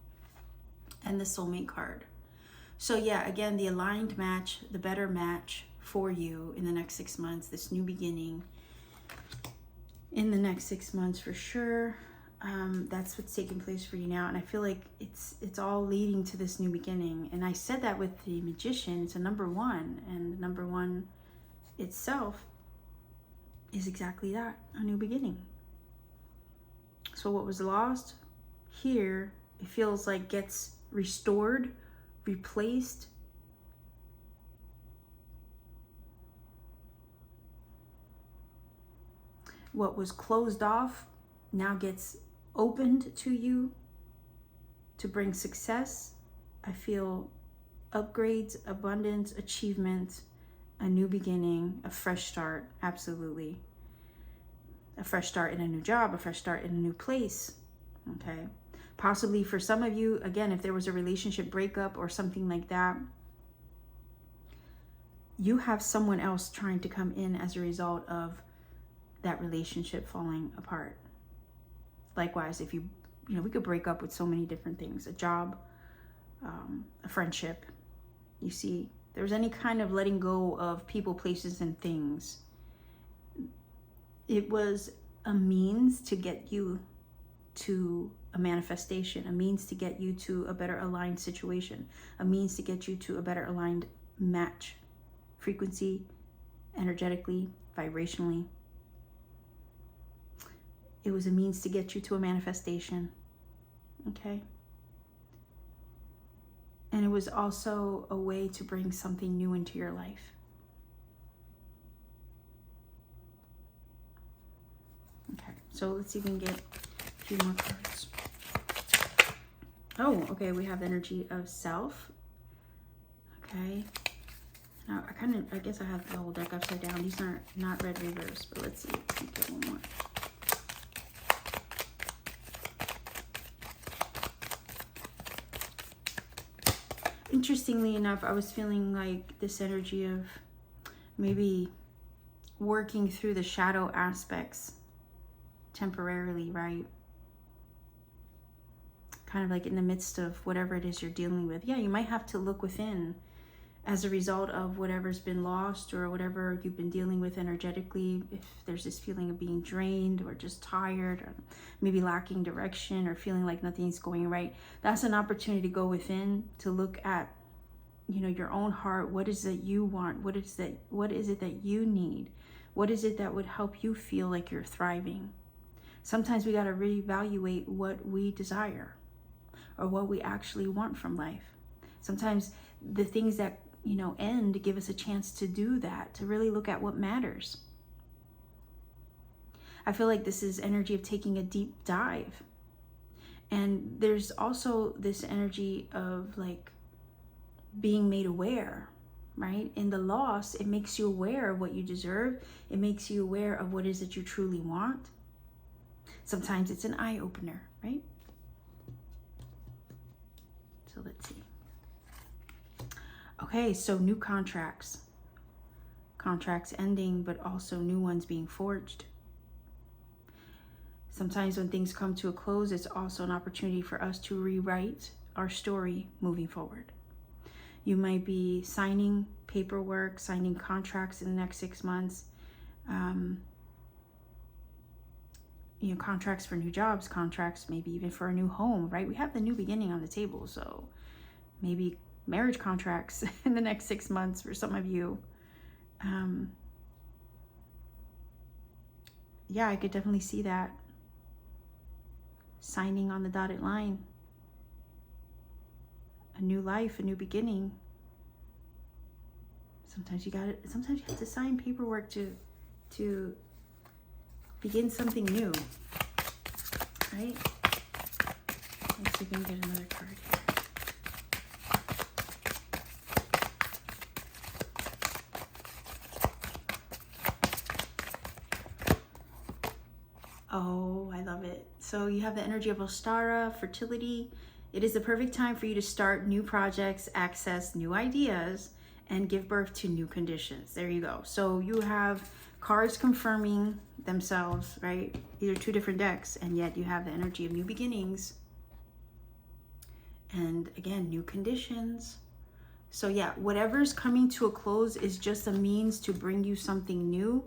and the soulmate card. So yeah, again, the aligned match, the better match for you in the next 6 months, this new beginning in the next 6 months for sure. That's what's taking place for you now. And I feel like it's all leading to this new beginning. And I said that with the Magician, it's a number one, and number one itself is exactly that, a new beginning. So what was lost here, it feels like gets restored, replaced. What was closed off now gets opened to you to bring success. I feel upgrades, abundance, achievement, a new beginning, a fresh start, absolutely. A fresh start in a new job, a fresh start in a new place. okay? Possibly for some of you, again, if there was a relationship breakup or something like that, you have someone else trying to come in as a result of that relationship falling apart. Likewise, if you know, we could break up with so many different things, a job, a friendship. You see, there's any kind of letting go of people, places, and things. It was a means to get you to a manifestation, a means to get you to a better aligned situation, a means to get you to a better aligned match, frequency, energetically, vibrationally. It was a means to get you to a manifestation, okay? And it was also a way to bring something new into your life. Okay, so let's see if we can get a few more cards. Oh, okay, we have the energy of self. Okay. Now, I guess I have the whole deck upside down. These aren't not red reverse, but let's see. Let's get one more. Interestingly enough, I was feeling like this energy of maybe working through the shadow aspects temporarily, right? Kind of like in the midst of whatever it is you're dealing with. Yeah, you might have to look within as a result of whatever's been lost or whatever you've been dealing with energetically. If there's this feeling of being drained or just tired or maybe lacking direction or feeling like nothing's going right, that's an opportunity to go within, to look at, you know, your own heart. What is it you want? What is it that you need? What is it that would help you feel like you're thriving? Sometimes we got to reevaluate what we desire or what we actually want from life. Sometimes the things that, you know, end give us a chance to do that, to really look at what matters. I feel like this is energy of taking a deep dive. And there's also this energy of like being made aware, right? In the loss, it makes you aware of what you deserve. It makes you aware of what it is that you truly want. Sometimes it's an eye opener, right? So let's see. Okay, so new contracts. Contracts ending, but also new ones being forged. Sometimes when things come to a close, it's also an opportunity for us to rewrite our story moving forward. You might be signing paperwork, signing contracts in the next 6 months. You know, contracts for new jobs, contracts maybe even for a new home, right? We have the new beginning on the table, so maybe marriage contracts in the next 6 months for some of you. Yeah, I could definitely see that. Signing on the dotted line. A new life, a new beginning. Sometimes you have to sign paperwork to begin something new, right? Let's see if we can get another card here. Oh, I love it. So you have the energy of Ostara, fertility. It is the perfect time for you to start new projects, access new ideas, and give birth to new conditions. There you go. So you have cards confirming themselves, right? These are two different decks, and yet you have the energy of new beginnings. And again, new conditions. So yeah, whatever's coming to a close is just a means to bring you something new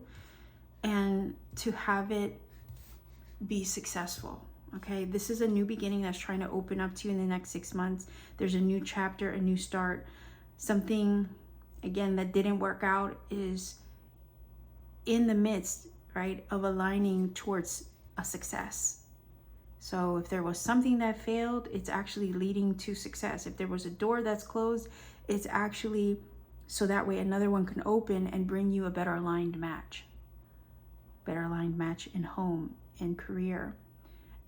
and to have it be successful. Okay, this is a new beginning that's trying to open up to you in the next 6 months. There's a new chapter, a new start. Something, again, that didn't work out is in the midst, right, of aligning towards a success. So if there was something that failed, it's actually leading to success. If there was a door that's closed, it's actually so that way another one can open and bring you a better aligned match. Better aligned match in home, in career,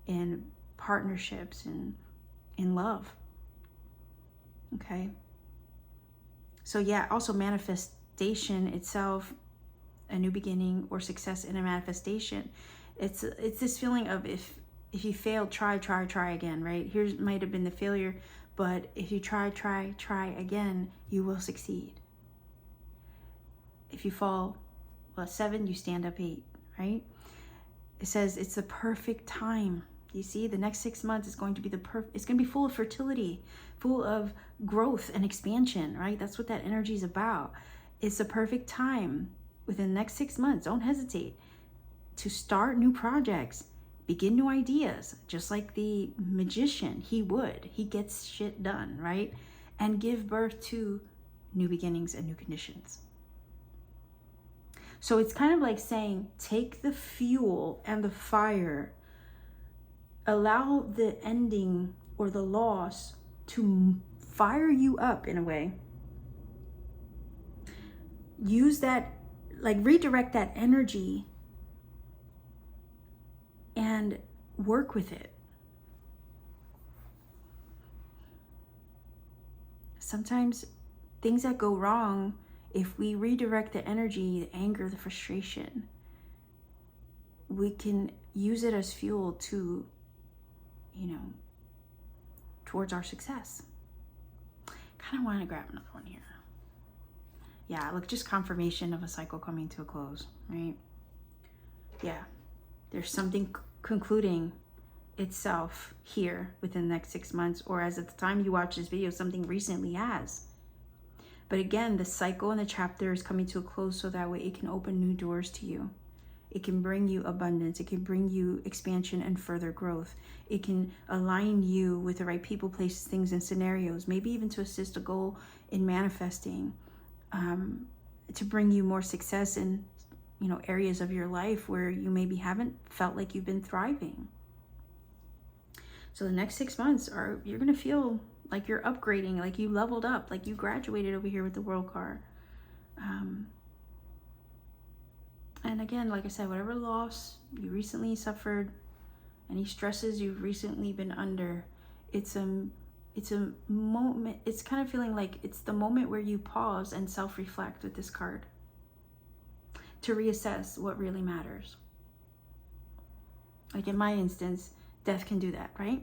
in partnerships, and in love. Okay. So yeah, also manifestation itself, a new beginning or success in a manifestation. It's this feeling of if If you failed, try again, right? Here's might have been the failure, but if you try again, you will succeed. If you fall, well, 7, you stand up 8, right? It says it's the perfect time. You see, the next 6 months is going to be it's going to be full of fertility, full of growth and expansion, right? That's what that energy is about. It's the perfect time within the next 6 months. Don't hesitate to start new projects, begin new ideas, just like the magician, he gets shit done, right? And give birth to new beginnings and new conditions. So it's kind of like saying, take the fuel and the fire, allow the ending or the loss to fire you up in a way. Use that, like redirect that energy and work with it. Sometimes things that go wrong, if we redirect the energy, the anger, the frustration, we can use it as fuel to, towards our success. Kind of want to grab another one here. Yeah, look, just confirmation of a cycle coming to a close, right? Yeah, there's something concluding itself here within the next 6 months, or as at the time you watch this video, something recently has. But again, the cycle and the chapter is coming to a close so that way it can open new doors to you. It can bring you abundance. It can bring you expansion and further growth. It can align you with the right people, places, things, and scenarios, maybe even to assist a goal in manifesting, to bring you more success in, areas of your life where you maybe haven't felt like you've been thriving. So the next 6 months you're going to feel like you're upgrading, like you leveled up, like you graduated over here with the World card. And again, like I said, whatever loss you recently suffered, any stresses you've recently been under, it's a moment. It's kind of feeling like it's the moment where you pause and self-reflect with this card to reassess what really matters. Like in my instance, death can do that, right?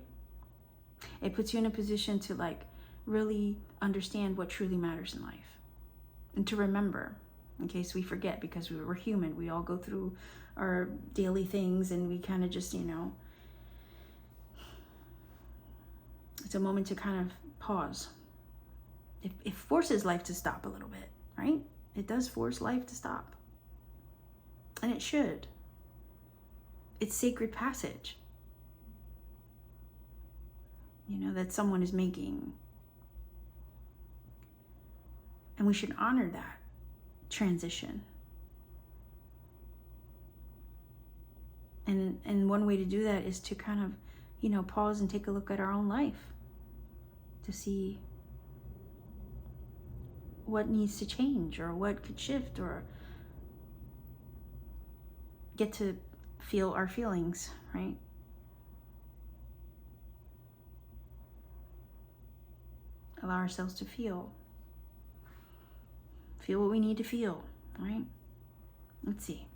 It puts you in a position to really understand what truly matters in life and to remember, in case we forget, because we're human. We all go through our daily things and we kind of just, it's a moment to kind of pause. It forces life to stop a little bit, right? It does force life to stop. And it should. It's sacred passage, that someone is making. And we should honor that transition. And one way to do that is to kind of, pause and take a look at our own life to see what needs to change or what could shift, or get to feel our feelings, right? Allow ourselves to feel what we need to feel, right? Let's see.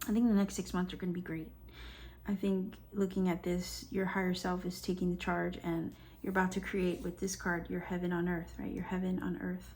I think the next 6 months are going to be great. I think looking at this, your higher self is taking the charge, and you're about to create with this card your heaven on earth, right? Your heaven on earth.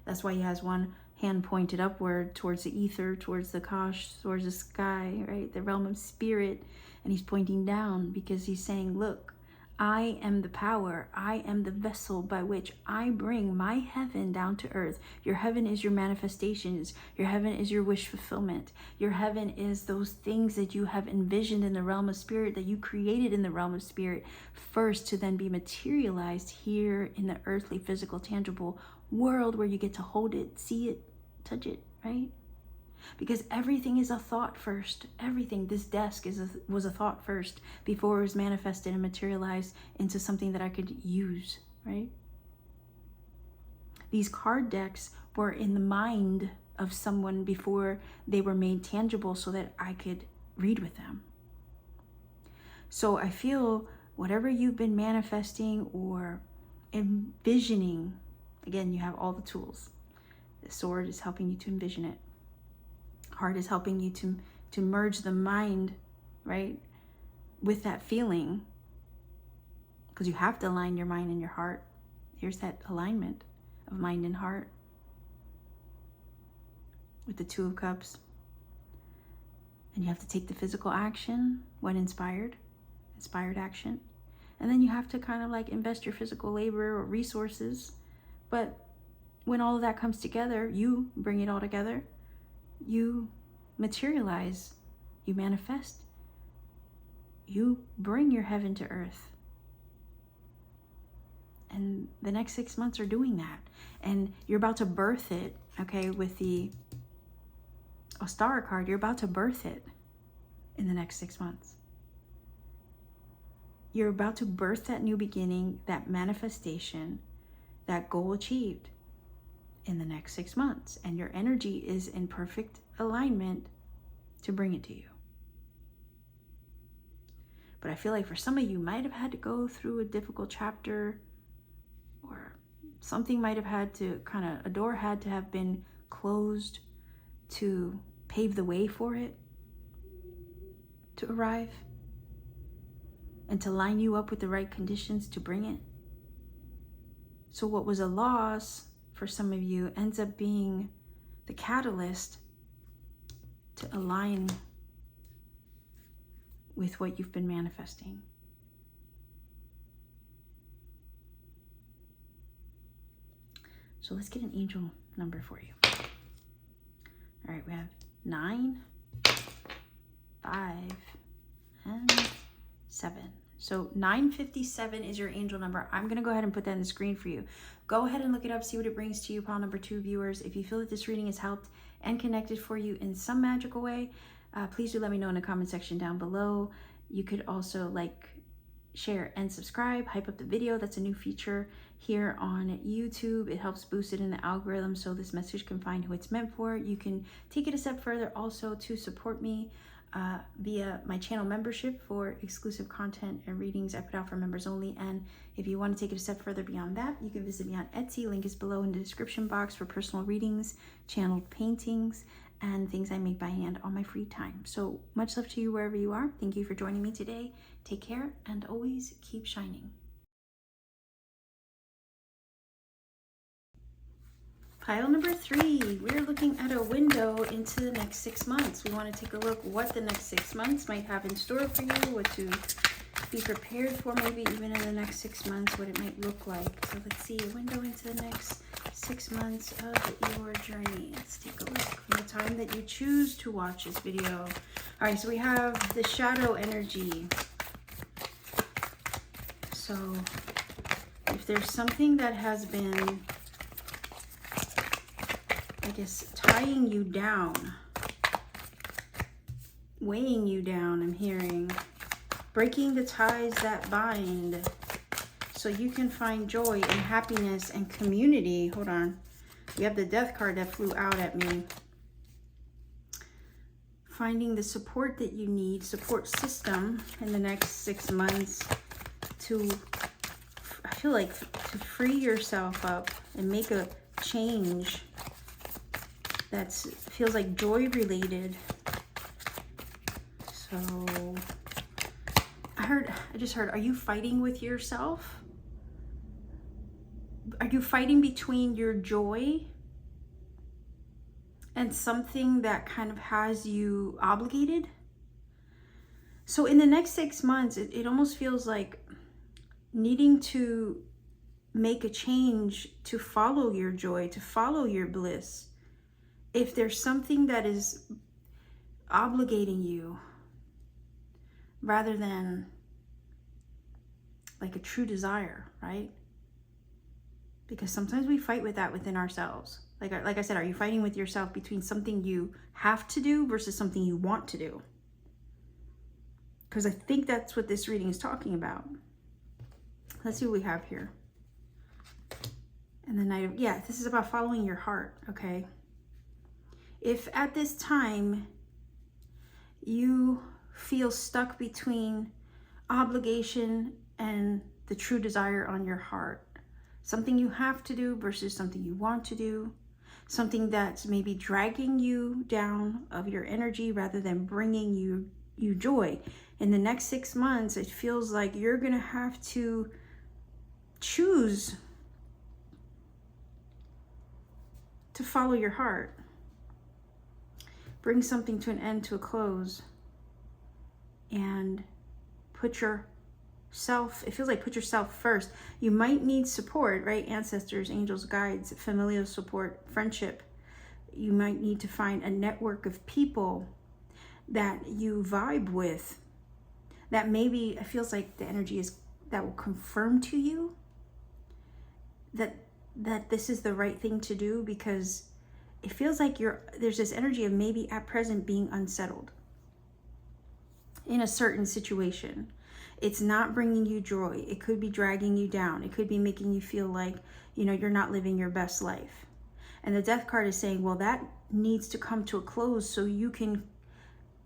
That's why he has one hand pointed upward towards the ether, towards the Kosh, towards the sky, right? The realm of spirit. And he's pointing down because he's saying, look, I am the power. I am the vessel by which I bring my heaven down to earth. Your heaven is your manifestations. Your heaven is your wish fulfillment. Your heaven is those things that you have envisioned in the realm of spirit, that you created in the realm of spirit first, to then be materialized here in the earthly, physical, tangible world where you get to hold it, see it, touch it, right? Because everything is a thought first. Everything, this desk was a thought first before it was manifested and materialized into something that I could use, right? These card decks were in the mind of someone before they were made tangible so that I could read with them. So I feel whatever you've been manifesting or envisioning, again, you have all the tools. The sword is helping you to envision it. Heart is helping you to merge the mind right? With that feeling, because you have to align your mind and your heart. Here's that alignment of mind and heart with the Two of Cups. And you have to take the physical action when inspired action. And then you have to kind of like invest your physical labor or resources. But when all of that comes together, you bring it all together, you materialize, you manifest, you bring your heaven to earth. And the next 6 months are doing that. And you're about to birth it, okay, with the Ostara card. You're about to birth it in the next 6 months. You're about to birth that new beginning, that manifestation, that goal achieved in the next 6 months. And your energy is in perfect alignment to bring it to you. But I feel like for some of you might have had to go through a difficult chapter, or something might have had to a door had to have been closed to pave the way for it to arrive and to line you up with the right conditions to bring it. So what was a loss for some of you ends up being the catalyst to align with what you've been manifesting. So let's get an angel number for you. All right, we have 9, 5, and 7. So 957 is your angel number. I'm going to go ahead and put that in the screen for you. Go ahead and look it up, see what it brings to you, pile number 2 viewers. If you feel that this reading has helped and connected for you in some magical way, please do let me know in the comment section down below. You could also like, share, and subscribe. Hype up the video. That's a new feature here on YouTube. It helps boost it in the algorithm so this message can find who it's meant for. You can take it a step further also to support me via my channel membership for exclusive content and readings I put out for members only. And if you want to take it a step further beyond that, you can visit me on Etsy. Link is below in the description box for personal readings, channeled paintings, and things I make by hand on my free time. So much love to you wherever you are. Thank you for joining me today. Take care and always keep shining. Pile number 3, we're looking at a window into the next 6 months. We want to take a look what the next 6 months might have in store for you, what to be prepared for, maybe even in the next 6 months, what it might look like. So let's see, a window into the next 6 months of your journey. Let's take a look from the time that you choose to watch this video. All right, so we have the shadow energy. So if there's something that has been, I guess, tying you down, weighing you down, I'm hearing, breaking the ties that bind so you can find joy and happiness and community. Hold on. We have the Death card that flew out at me. Finding the support that you need, support system in the next 6 months to, I feel like, to free yourself up and make a change that feels like joy related. So I just heard, are you fighting with yourself? Are you fighting between your joy and something that kind of has you obligated? So in the next 6 months, it almost feels like needing to make a change to follow your joy, to follow your bliss. If there's something that is obligating you rather than like a true desire, right? Because sometimes we fight with that within ourselves. Like I said, are you fighting with yourself between something you have to do versus something you want to do? Because I think that's what this reading is talking about. Let's see what we have here. And the Knight of, yeah, this is about following your heart, okay? If at this time you feel stuck between obligation and the true desire on your heart, something you have to do versus something you want to do, something that's maybe dragging you down of your energy rather than bringing you joy. In the next 6 months, it feels like you're going to have to choose to follow your heart. Bring something to an end, to a close, and put yourself, it feels like put yourself first. You might need support, right? Ancestors, angels, guides, familial support, friendship. You might need to find a network of people that you vibe with, that maybe it feels like the energy is that will confirm to you that this is the right thing to do, because it feels like there's this energy of maybe at present being unsettled in a certain situation. It's not bringing you joy. It could be dragging you down. It could be making you feel like, you're not living your best life. And the Death card is saying, well, that needs to come to a close so you can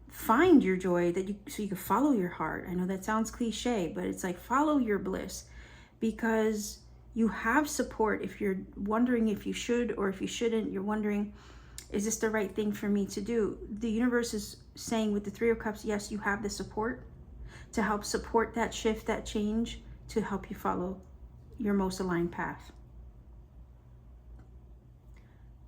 find your joy, so you can follow your heart. I know that sounds cliche, but it's like follow your bliss, because you have support. If you're wondering if you should or if you shouldn't, you're wondering, is this the right thing for me to do? The universe is saying with the Three of Cups, yes, you have the support to help support that shift, that change, to help you follow your most aligned path.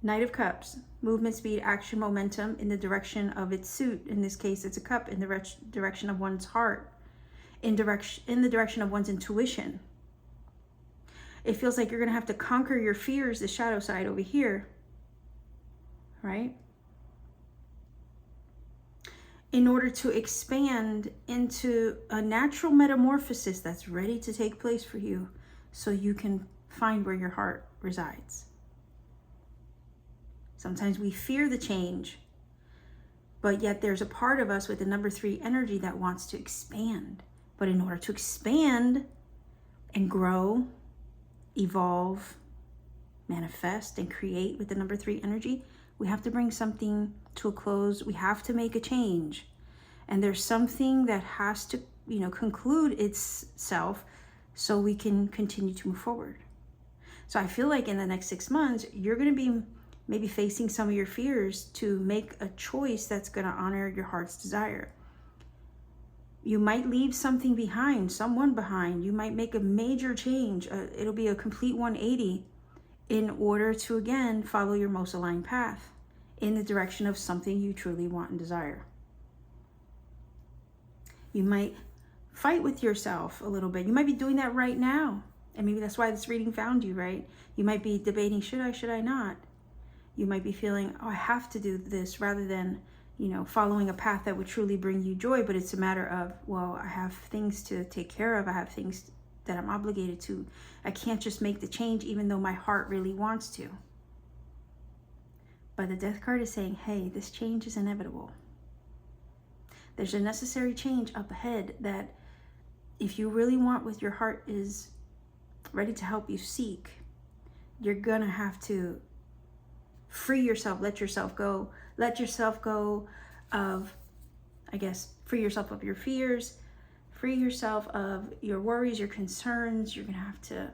Knight of Cups, movement, speed, action, momentum in the direction of its suit. In this case, it's a cup in the direction of one's heart, in the direction of one's intuition. It feels like you're going to have to conquer your fears, the shadow side over here, right? In order to expand into a natural metamorphosis that's ready to take place for you, so you can find where your heart resides. Sometimes we fear the change, but yet there's a part of us with the number 3 energy that wants to expand. But in order to expand and grow, evolve, manifest, and create with the number 3 energy, we have to bring something to a close. We have to make a change. And there's something that has to, conclude itself so we can continue to move forward. So I feel like in the next 6 months, you're going to be maybe facing some of your fears to make a choice that's going to honor your heart's desire. You might leave something behind, someone behind. You might make a major change. It'll be a complete 180 in order to, again, follow your most aligned path in the direction of something you truly want and desire. You might fight with yourself a little bit. You might be doing that right now. And maybe that's why this reading found you, right? You might be debating, should I not? You might be feeling, I have to do this, rather than, following a path that would truly bring you joy. But it's a matter of, well, I have things to take care of. I have things that I'm obligated to. I can't just make the change even though my heart really wants to. But the Death card is saying, hey, this change is inevitable. There's a necessary change up ahead that if you really want what your heart is ready to help you seek, you're gonna have to free yourself, let yourself go of, free yourself of your fears, free yourself of your worries, your concerns. You're gonna have to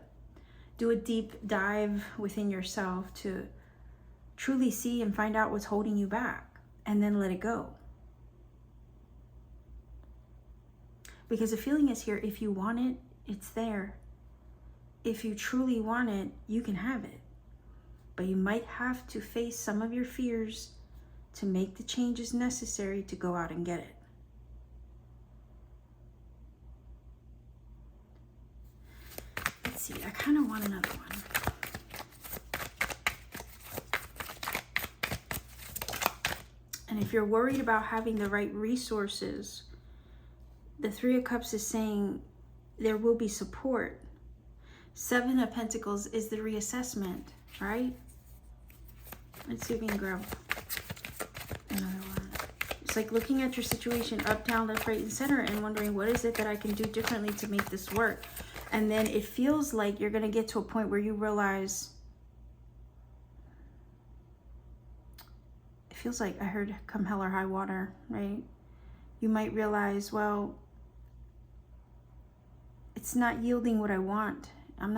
do a deep dive within yourself to truly see and find out what's holding you back, and then let it go. Because the feeling is here, if you want it, it's there. If you truly want it, you can have it. But you might have to face some of your fears to make the changes necessary to go out and get it. Let's see, I kind of want another one. And if you're worried about having the right resources, the Three of Cups is saying there will be support. 7 of Pentacles is the reassessment, right? Let's see if we can grab another one. It's like looking at your situation up, down, left, right, and center, and wondering, what is it that I can do differently to make this work? And then it feels like you're going to get to a point where you realize, it feels like I heard come hell or high water, right? You might realize, well, it's not yielding what I want. I'm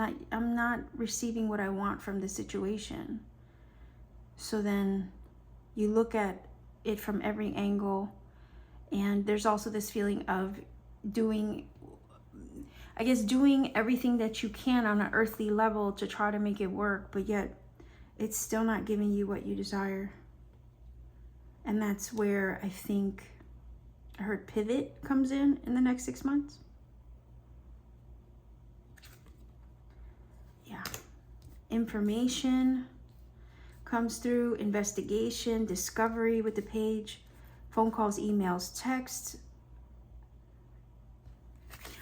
not receiving what I want from the situation. So then you look at it from every angle And there's also this feeling of doing, I guess, doing everything that you can on an earthly level to try to make it work, but yet it's still not giving you what you desire. And that's where I think I heard pivot comes in the next 6 months. Yeah. Information comes through, investigation, discovery with the page, phone calls, emails, texts.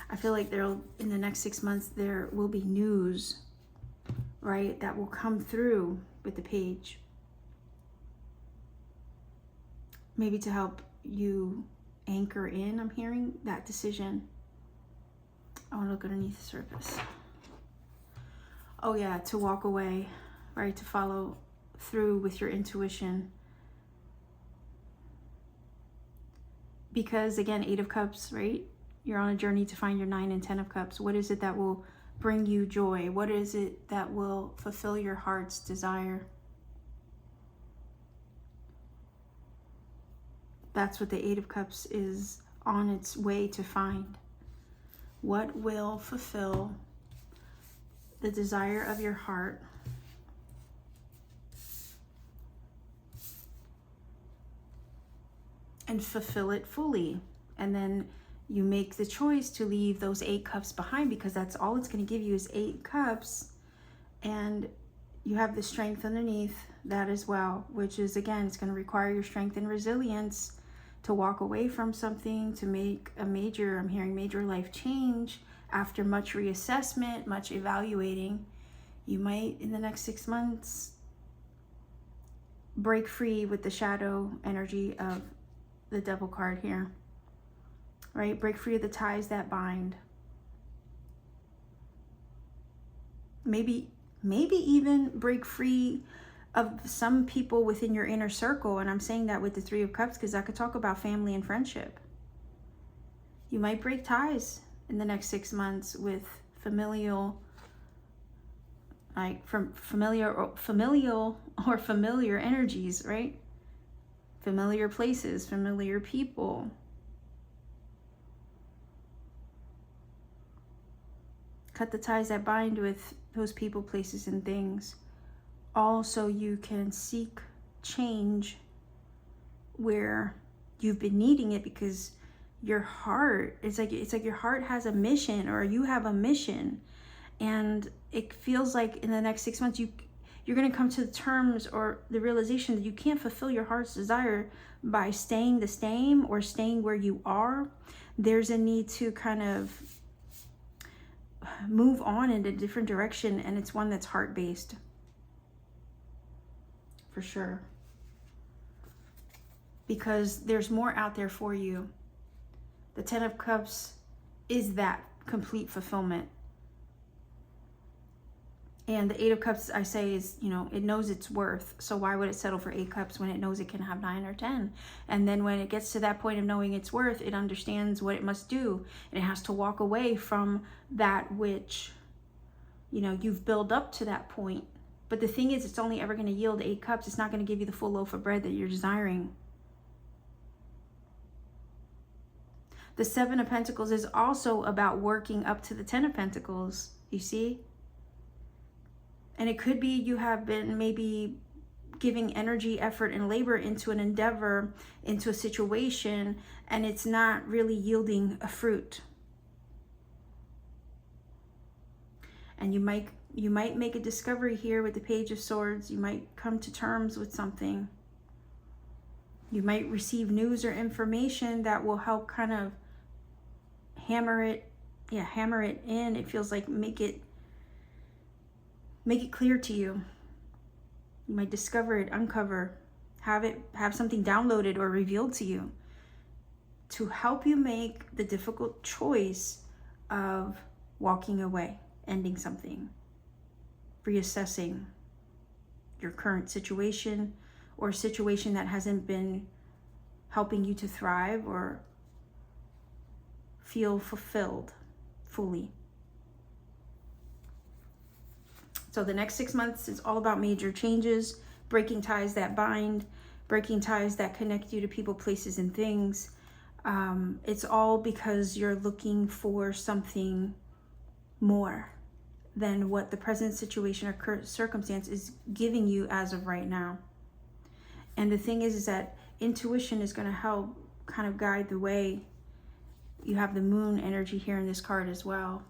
I feel like in the next 6 months, there will be news, right, that will come through with the page. Maybe to help you anchor in, I'm hearing that decision. I want to look underneath the surface. Oh yeah, to walk away, right, to follow through with your intuition. Because again, 8 of Cups, right? You're on a journey to find your 9 and 10 of Cups. What is it that will bring you joy? What is it that will fulfill your heart's desire? That's what the 8 of Cups is on its way to find. What will fulfill the desire of your heart? And fulfill it fully. And then you make the choice to leave those 8 cups behind, because that's all it's going to give you is 8 cups. And you have the strength underneath that as well, which is, again, it's going to require your strength and resilience to walk away from something, to make a major, I'm hearing major life change after much reassessment, much evaluating. You might, in the next 6 months, break free with the shadow energy of the Devil card here, right? Break free of the ties that bind. Maybe even break free of some people within your inner circle. And I'm saying that with the 3 of Cups because I could talk about family and friendship. You might break ties in the next 6 months with familial, like from familial or familiar energies, right? Familiar places, familiar people. Cut the ties that bind with those people, places, and things. All so you can seek change where you've been needing it, because your heart, it's like your heart has a mission, or you have a mission, and it feels like in the next 6 months you're going to come to the terms or the realization that you can't fulfill your heart's desire by staying the same or staying where you are. There's a need to kind of move on in a different direction, and it's one that's heart-based. For sure. Because there's more out there for you. The 10 of Cups is that complete fulfillment. And the 8 of Cups, I say, is, it knows its worth. So why would it settle for 8 cups when it knows it can have 9 or 10? And then when it gets to that point of knowing its worth, it understands what it must do. And it has to walk away from that which, you've built up to that point. But the thing is, it's only ever going to yield 8 cups. It's not going to give you the full loaf of bread that you're desiring. The 7 of Pentacles is also about working up to the 10 of Pentacles, you see? And it could be you have been maybe giving energy, effort, and labor into an endeavor, into a situation, and it's not really yielding a fruit. And you might make a discovery here with the Page of Swords. You might come to terms with something. You might receive news or information that will help kind of hammer it in. It feels like make it clear to you. You might discover it, uncover, have something downloaded or revealed to you to help you make the difficult choice of walking away, ending something, reassessing your current situation, or a situation that hasn't been helping you to thrive or feel fulfilled fully. So the next 6 months is all about major changes, breaking ties that bind, breaking ties that connect you to people, places, and things. It's all because you're looking for something more than what the present situation or circumstance is giving you as of right now. And the thing is that intuition is going to help kind of guide the way. You have the moon energy here in this card as well,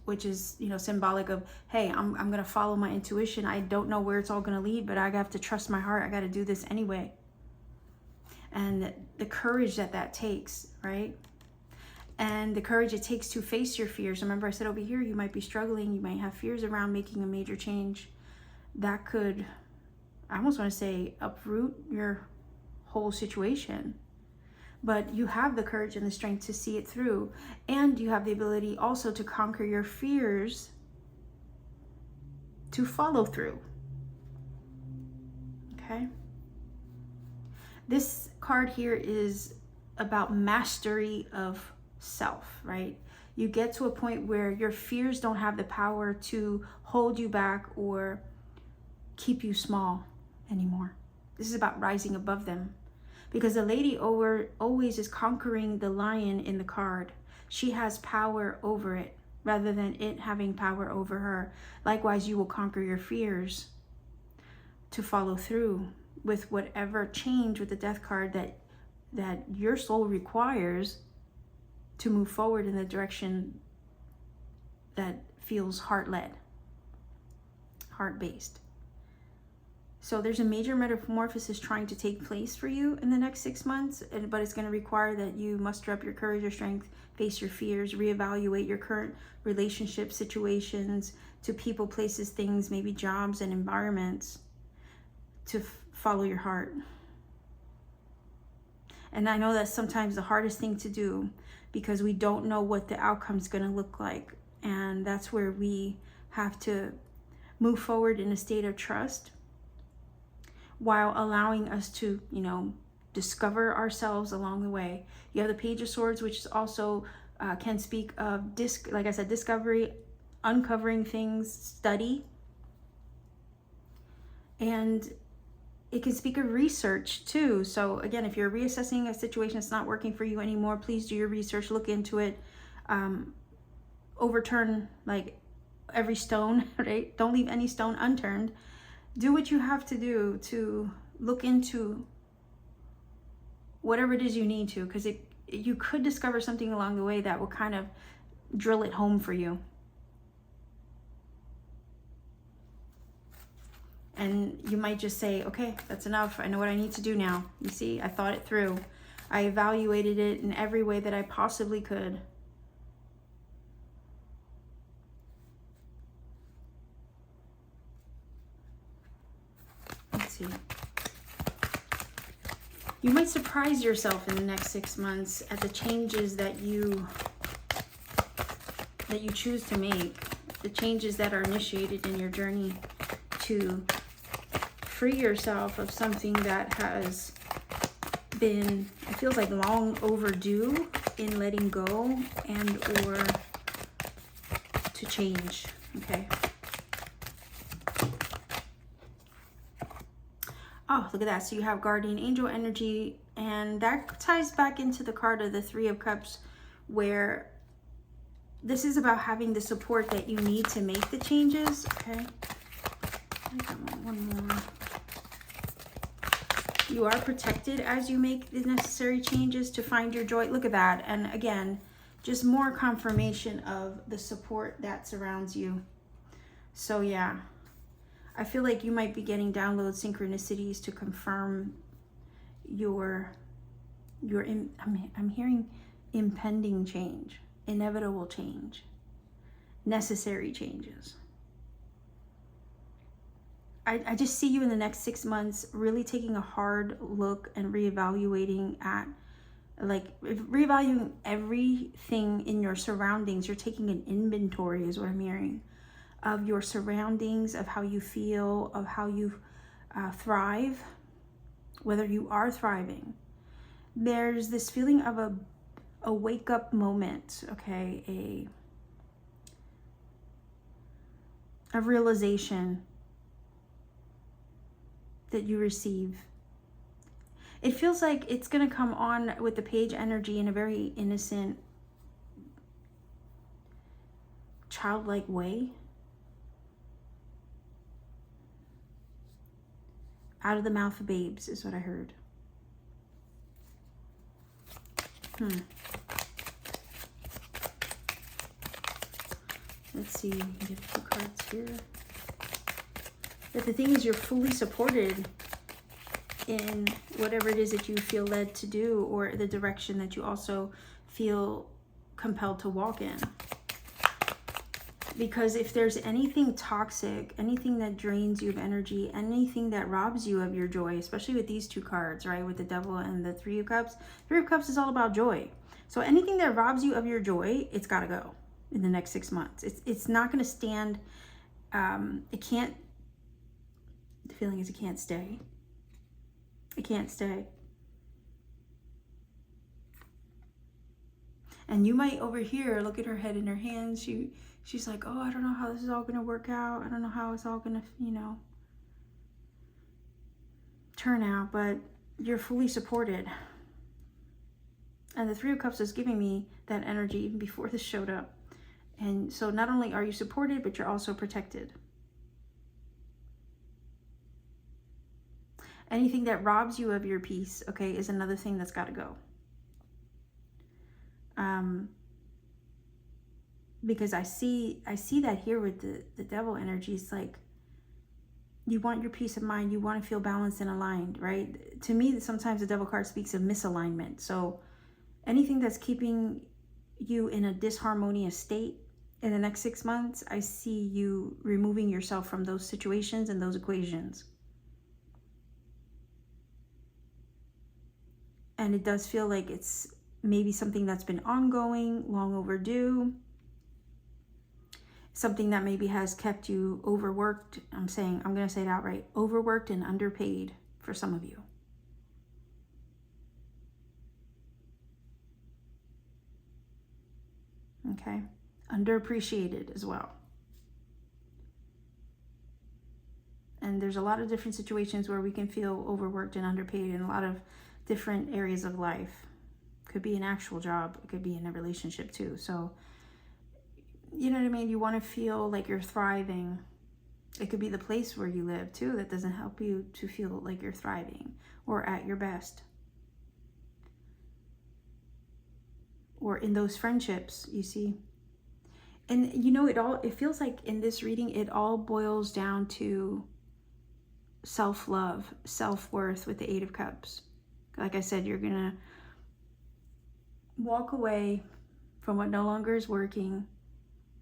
which is, you know, symbolic of, hey, I'm going to follow my intuition. I don't know where it's all going to lead, but I have to trust my heart. I got to do this anyway. And the courage that takes, right? And the courage it takes to face your fears. Remember I said over here, you might be struggling. You might have fears around making a major change that could, I almost want to say, uproot your whole situation. But you have the courage and the strength to see it through. And you have the ability also to conquer your fears, to follow through. Okay? This card here is about mastery of self, right? You get to a point where your fears don't have the power to hold you back or keep you small anymore. This is about rising above them. Because the lady always is conquering the lion in the card. She has power over it rather than it having power over her. Likewise, you will conquer your fears to follow through with whatever change with the death card that your soul requires to move forward in the direction that feels heart-led, heart-based. So there's a major metamorphosis trying to take place for you in the next 6 months, but it's going to require that you muster up your courage, your strength, face your fears, reevaluate your current relationship situations to people, places, things, maybe jobs and environments, to follow your heart. And I know that's sometimes the hardest thing to do because we don't know what the outcome's going to look like. And that's where we have to move forward in a state of trust, while allowing us to, you know, discover ourselves along the way. You have the Page of Swords, which is also can speak of, like I said, discovery, uncovering things, study. And it can speak of research too. So again, if you're reassessing a situation that's not working for you anymore, please do your research, look into it, overturn like every stone, right? Don't leave any stone unturned. Do what you have to do to look into whatever it is you need to, because you could discover something along the way that will kind of drill it home for you. And you might just say, okay, that's enough. I know what I need to do now. You see, I thought it through. I evaluated it in every way that I possibly could. Let's see. You might surprise yourself in the next 6 months at the changes that you choose to make, the changes that are initiated in your journey to free yourself of something that has been, it feels like, long overdue in letting go and or to change. Okay. Oh, look at that. So you have guardian angel energy, and that ties back into the card of the Three of Cups, where this is about having the support that you need to make the changes. Okay. One more. You are protected as you make the necessary changes to find your joy. Look at that. And again, just more confirmation of the support that surrounds you. So yeah, I feel like you might be getting download synchronicities to confirm I'm hearing impending change, inevitable change, necessary changes. I just see you in the next 6 months really taking a hard look and reevaluating reevaluating everything in your surroundings. You're taking an inventory, is what I'm hearing, of your surroundings, of how you feel, of how you thrive, whether you are thriving. There's this feeling of a wake-up moment, okay, a realization that you receive It feels like it's going to come on with the page energy in a very innocent, childlike way. Out of the mouth of babes is what I heard. Let's see, get a few cards here. But the thing is, you're fully supported in whatever it is that you feel led to do, or the direction that you also feel compelled to walk in. Because if there's anything toxic, anything that drains you of energy, anything that robs you of your joy, especially with these two cards, right? With the Devil and the Three of Cups. Three of Cups is all about joy. So anything that robs you of your joy, it's got to go in the next 6 months. It's not going to stand. It can't. The feeling is it can't stay. It can't stay. And you might over here look at her head in her hands. She's like, oh, I don't know how this is all going to work out. I don't know how it's all going to, you know, turn out. But you're fully supported. And the Three of Cups is giving me that energy even before this showed up. And so not only are you supported, but you're also protected. Anything that robs you of your peace, okay, is another thing that's got to go. Because I see that here with the Devil energy. It's like you want your peace of mind. You want to feel balanced and aligned, right? To me, sometimes the Devil card speaks of misalignment. So anything that's keeping you in a disharmonious state in the next 6 months, I see you removing yourself from those situations and those equations. And it does feel like it's maybe something that's been ongoing, long overdue. Something that maybe has kept you overworked. I'm going to say it outright. Overworked and underpaid for some of you. Okay. Underappreciated as well. And there's a lot of different situations where we can feel overworked and underpaid in a lot of different areas of life. Could be an actual job. It could be in a relationship too. So, you know what I mean? You want to feel like you're thriving. It could be the place where you live too that doesn't help you to feel like you're thriving or at your best. Or in those friendships, you see. And you know, it feels like in this reading, it all boils down to self-love, self-worth with the Eight of Cups. Like I said, you're going to walk away from what no longer is working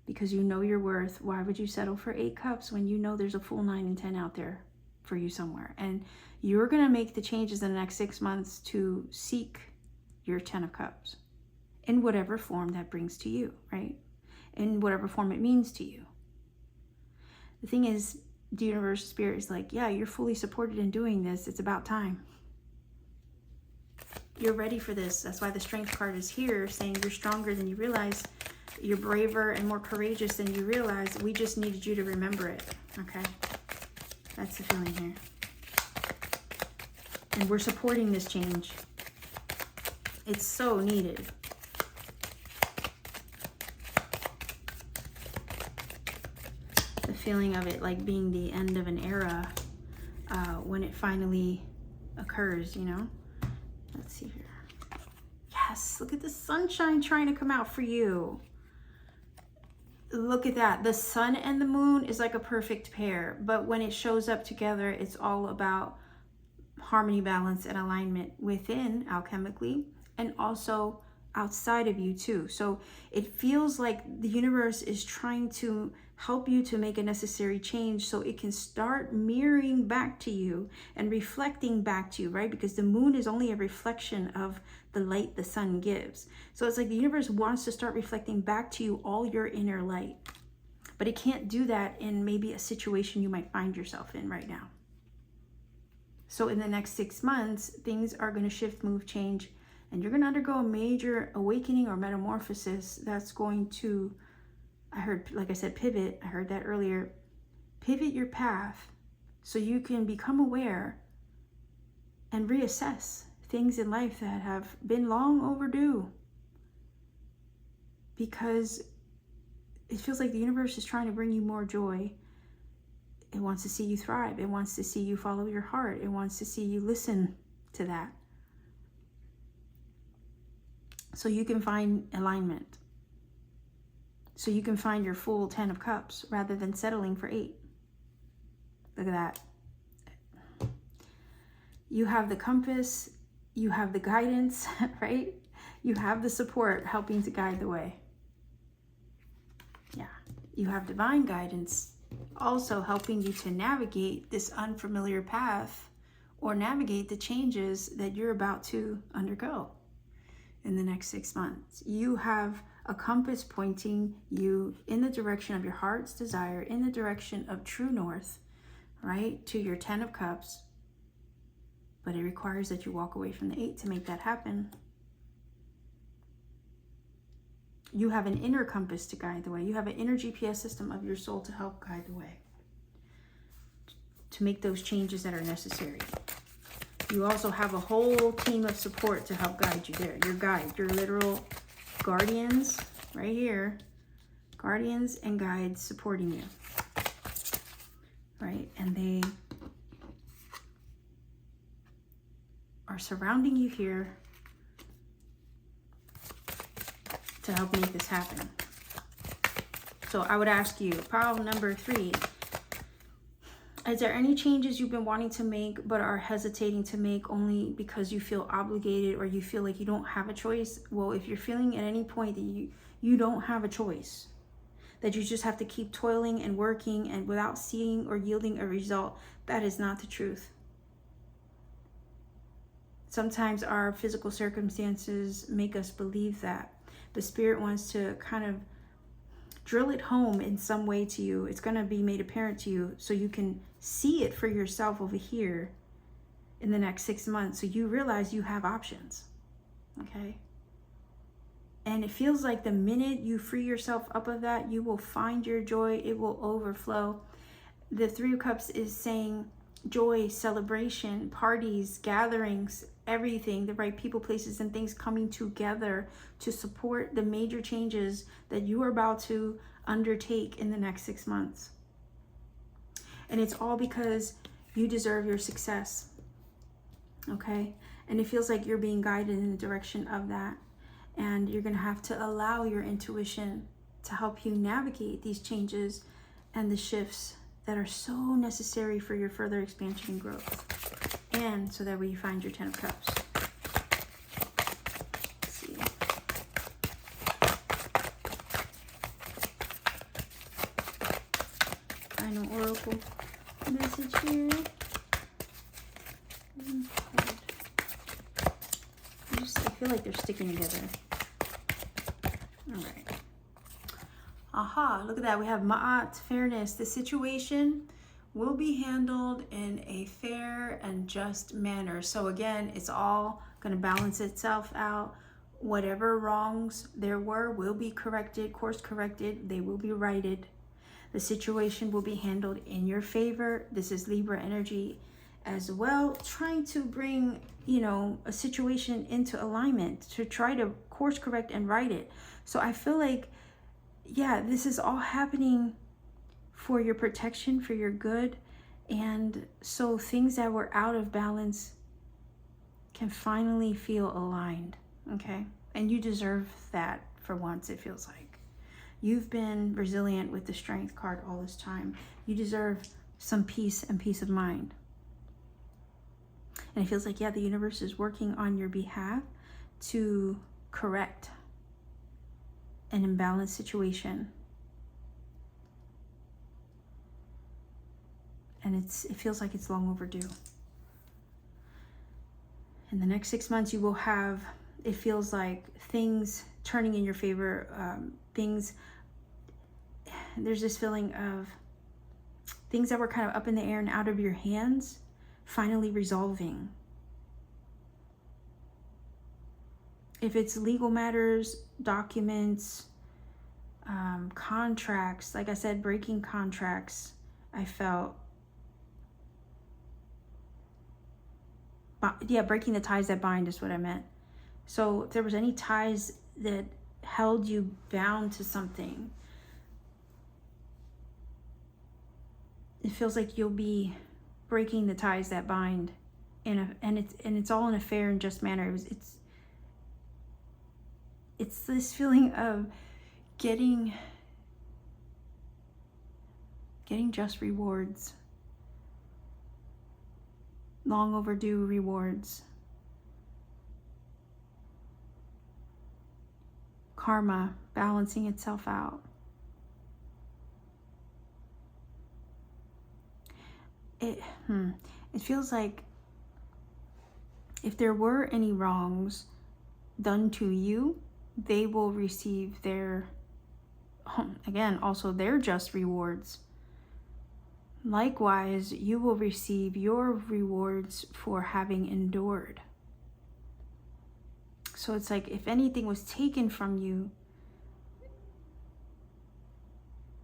because you know your worth. Why would you settle for 8 cups when you know there's a full 9 and 10 out there for you somewhere? And you're going to make the changes in the next 6 months to seek your 10 of cups in whatever form that brings to you, right? In whatever form it means to you. The thing is, the universe spirit is like, yeah, you're fully supported in doing this. It's about time. You're ready for this. That's why the Strength card is here, saying you're stronger than you realize. You're braver and more courageous than you realize. We just needed you to remember it, okay? That's the feeling here. And we're supporting this change. It's so needed. The feeling of it like being the end of an era when it finally occurs, you know? Let's see here. Yes, look at the sunshine trying to come out for you. Look at that. The sun and the moon is like a perfect pair, but when it shows up together, it's all about harmony, balance, and alignment within alchemically and also outside of you too. So it feels like the universe is trying to help you to make a necessary change so it can start mirroring back to you and reflecting back to you, right? Because the moon is only a reflection of the light the sun gives. So it's like the universe wants to start reflecting back to you all your inner light. But it can't do that in maybe a situation you might find yourself in right now. So in the next 6 months, things are going to shift, move, change, and you're going to undergo a major awakening or metamorphosis that's going to, I heard, like I said, pivot. I heard that earlier. Pivot your path so you can become aware and reassess things in life that have been long overdue, because it feels like the universe is trying to bring you more joy. It wants to see you thrive. It wants to see you follow your heart. It wants to see you listen to that, so you can find alignment, so you can find your full 10 of cups rather than settling for 8. Look at that. You have the compass, you have the guidance, right? You have the support helping to guide the way. Yeah, you have divine guidance also helping you to navigate this unfamiliar path, or navigate the changes that you're about to undergo in the next 6 months. You have a compass pointing you in the direction of your heart's desire, in the direction of true north, right? To your 10 of cups. But it requires that you walk away from the 8 to make that happen. You have an inner compass to guide the way. You have an inner GPS system of your soul to help guide the way, to make those changes that are necessary. You also have a whole team of support to help guide you there. Your guide, your literal guardians, right here. Guardians and guides supporting you, right? And they are surrounding you here to help make this happen. So I would ask you, pile number 3, is there any changes you've been wanting to make but are hesitating to make only because you feel obligated, or you feel like you don't have a choice? Well, if you're feeling at any point that you don't have a choice, that you just have to keep toiling and working and without seeing or yielding a result, that is not the truth. Sometimes our physical circumstances make us believe that. The Spirit wants to kind of drill it home in some way to you. It's going to be made apparent to you so you can see it for yourself over here in the next 6 months, so you realize you have options, okay? And it feels like the minute you free yourself up of that, you will find your joy. It will overflow. The 3 of Cups is saying joy, celebration, parties, gatherings, everything, the right people, places, and things coming together to support the major changes that you are about to undertake in the next 6 months. And it's all because you deserve your success, okay? And it feels like you're being guided in the direction of that. And you're going to have to allow your intuition to help you navigate these changes and the shifts that are so necessary for your further expansion and growth. And so that way you find your 10 of Cups. Let's see. Final Oracle message here. I feel like they're sticking together. All right. Aha, look at that. We have Ma'at, fairness. The situation will be handled in a fair and just manner. So again, it's all going to balance itself out. Whatever wrongs there were will be corrected, course corrected. They will be righted. The situation will be handled in your favor. This is Libra energy as well, trying to bring, a situation into alignment, to try to course correct and right it. So I feel like, yeah, this is all happening for your protection, for your good. And so things that were out of balance can finally feel aligned, okay? And you deserve that for once, it feels like. You've been resilient with the Strength card all this time. You deserve some peace and peace of mind. And it feels like, yeah, the universe is working on your behalf to correct an imbalanced situation. And it feels like it's long overdue. In the next 6 months, you will have, it feels like, things turning in your favor. There's this feeling of things that were kind of up in the air and out of your hands finally resolving. If it's legal matters, documents, contracts, like I said, breaking contracts, I felt. yeah, breaking the ties that bind is what I meant. So if there was any ties that held you bound to something, it feels like you'll be breaking the ties that bind, and it's all in a fair and just manner. It's this feeling of getting just rewards, long overdue rewards, karma balancing itself out. It feels like if there were any wrongs done to you, they will receive their, again, also their just rewards. Likewise, you will receive your rewards for having endured. So it's like if anything was taken from you,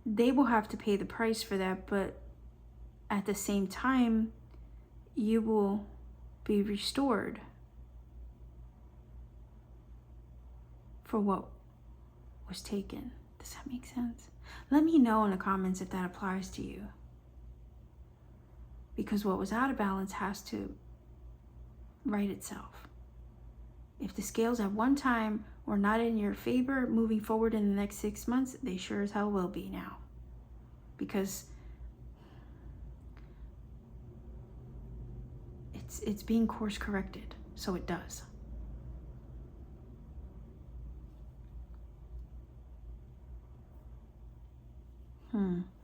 they will have to pay the price for that, but at the same time, you will be restored for what was taken. Does that make sense? Let me know in the comments if that applies to you. Because what was out of balance has to right itself. If the scales at one time were not in your favor moving forward in the next 6 months, they sure as hell will be now. Because it's being course corrected, so it does.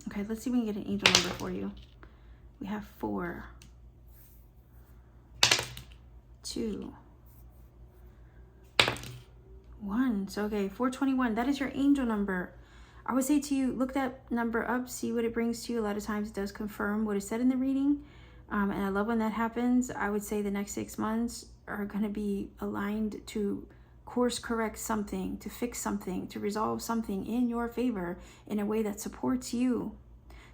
Okay, let's see if we can get an angel number for you. We have 4, 2, 1. So okay, 421, that is your angel number. I would say to you, look that number up, see what it brings to you. A lot of times it does confirm what is said in the reading. And I love when that happens. I would say the next 6 months are going to be aligned to course correct something, to fix something, to resolve something in your favor in a way that supports you,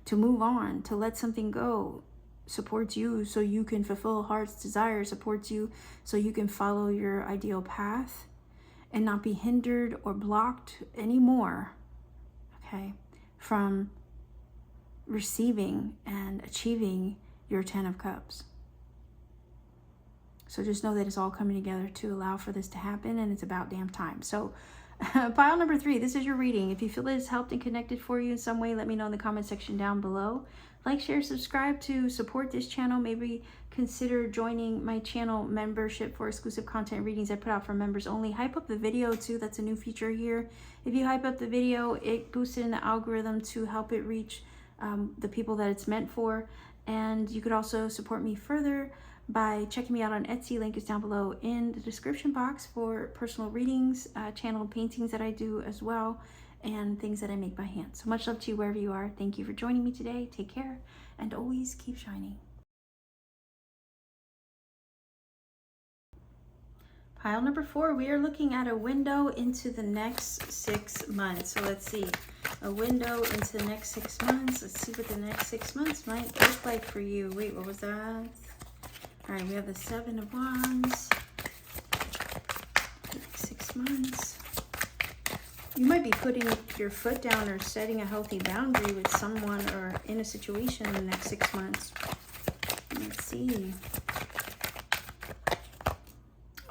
to move on, to let something go, supports you so you can fulfill heart's desire, supports you so you can follow your ideal path and not be hindered or blocked anymore, okay, from receiving and achieving your 10 of Cups. So just know that it's all coming together to allow for this to happen, and it's about damn time. So pile number 3, this is your reading. If you feel that it's helped and connected for you in some way, let me know in the comment section down below. Like, share, subscribe to support this channel. Maybe consider joining my channel membership for exclusive content readings I put out for members only. Hype up the video too. That's a new feature here. If you hype up the video, it boosts it in the algorithm to help it reach the people that it's meant for. And you could also support me further by checking me out on Etsy. Link is down below in the description box for personal readings, channel paintings that I do as well, and things that I make by hand. So much love to you wherever you are. Thank you for joining me today. Take care, and always keep shining. Pile number 4, we are looking at a window into the next 6 months. So let's see, a window into the next 6 months. Let's see what the next 6 months might look like for you. Wait, what was that? All right, we have the 7 of Wands. The next 6 months. You might be putting your foot down or setting a healthy boundary with someone or in a situation in the next 6 months. Let's see.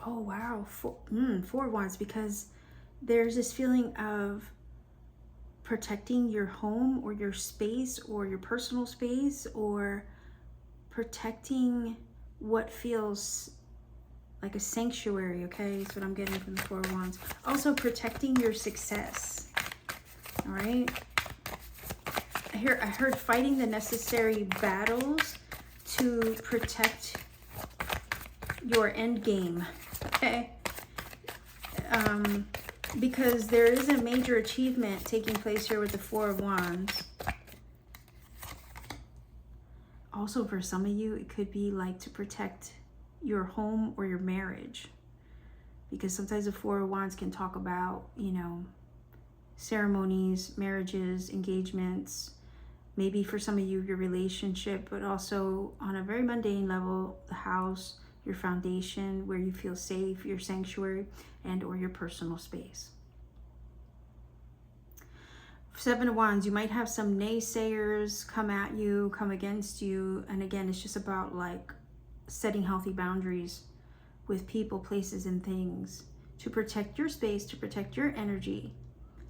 Oh, wow. 4 of Wands, because there's this feeling of protecting your home or your space or your personal space, or protecting what feels like a sanctuary, okay? That's what I'm getting from the 4 of Wands. Also protecting your success, all right? I heard fighting the necessary battles to protect your end game, okay? Because there is a major achievement taking place here with the 4 of Wands. Also, for some of you, it could be like to protect your home or your marriage, because sometimes the 4 of Wands can talk about, you know, ceremonies, marriages, engagements, maybe for some of you, your relationship, but also on a very mundane level, the house, your foundation, where you feel safe, your sanctuary, and or your personal space. Seven of Wands, you might have some naysayers come at you, come against you. And again, it's just about like setting healthy boundaries with people, places, and things to protect your space, to protect your energy,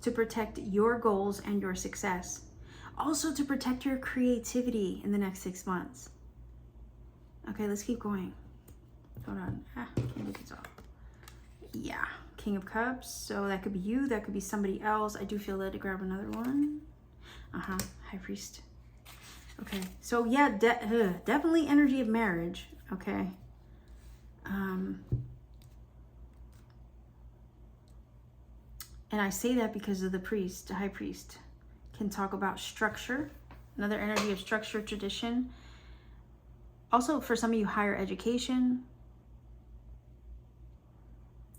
to protect your goals and your success. Also to protect your creativity in the next 6 months. Okay, let's keep going. Hold on. Can't get this off. Yeah. King of Cups. So that could be you. That could be somebody else. I do feel led to grab another one. High Priest. Okay. So yeah, definitely energy of marriage. Okay. And I say that because of the priest, the High Priest. Can talk about structure. Another energy of structure, tradition. Also, for some of you, higher education.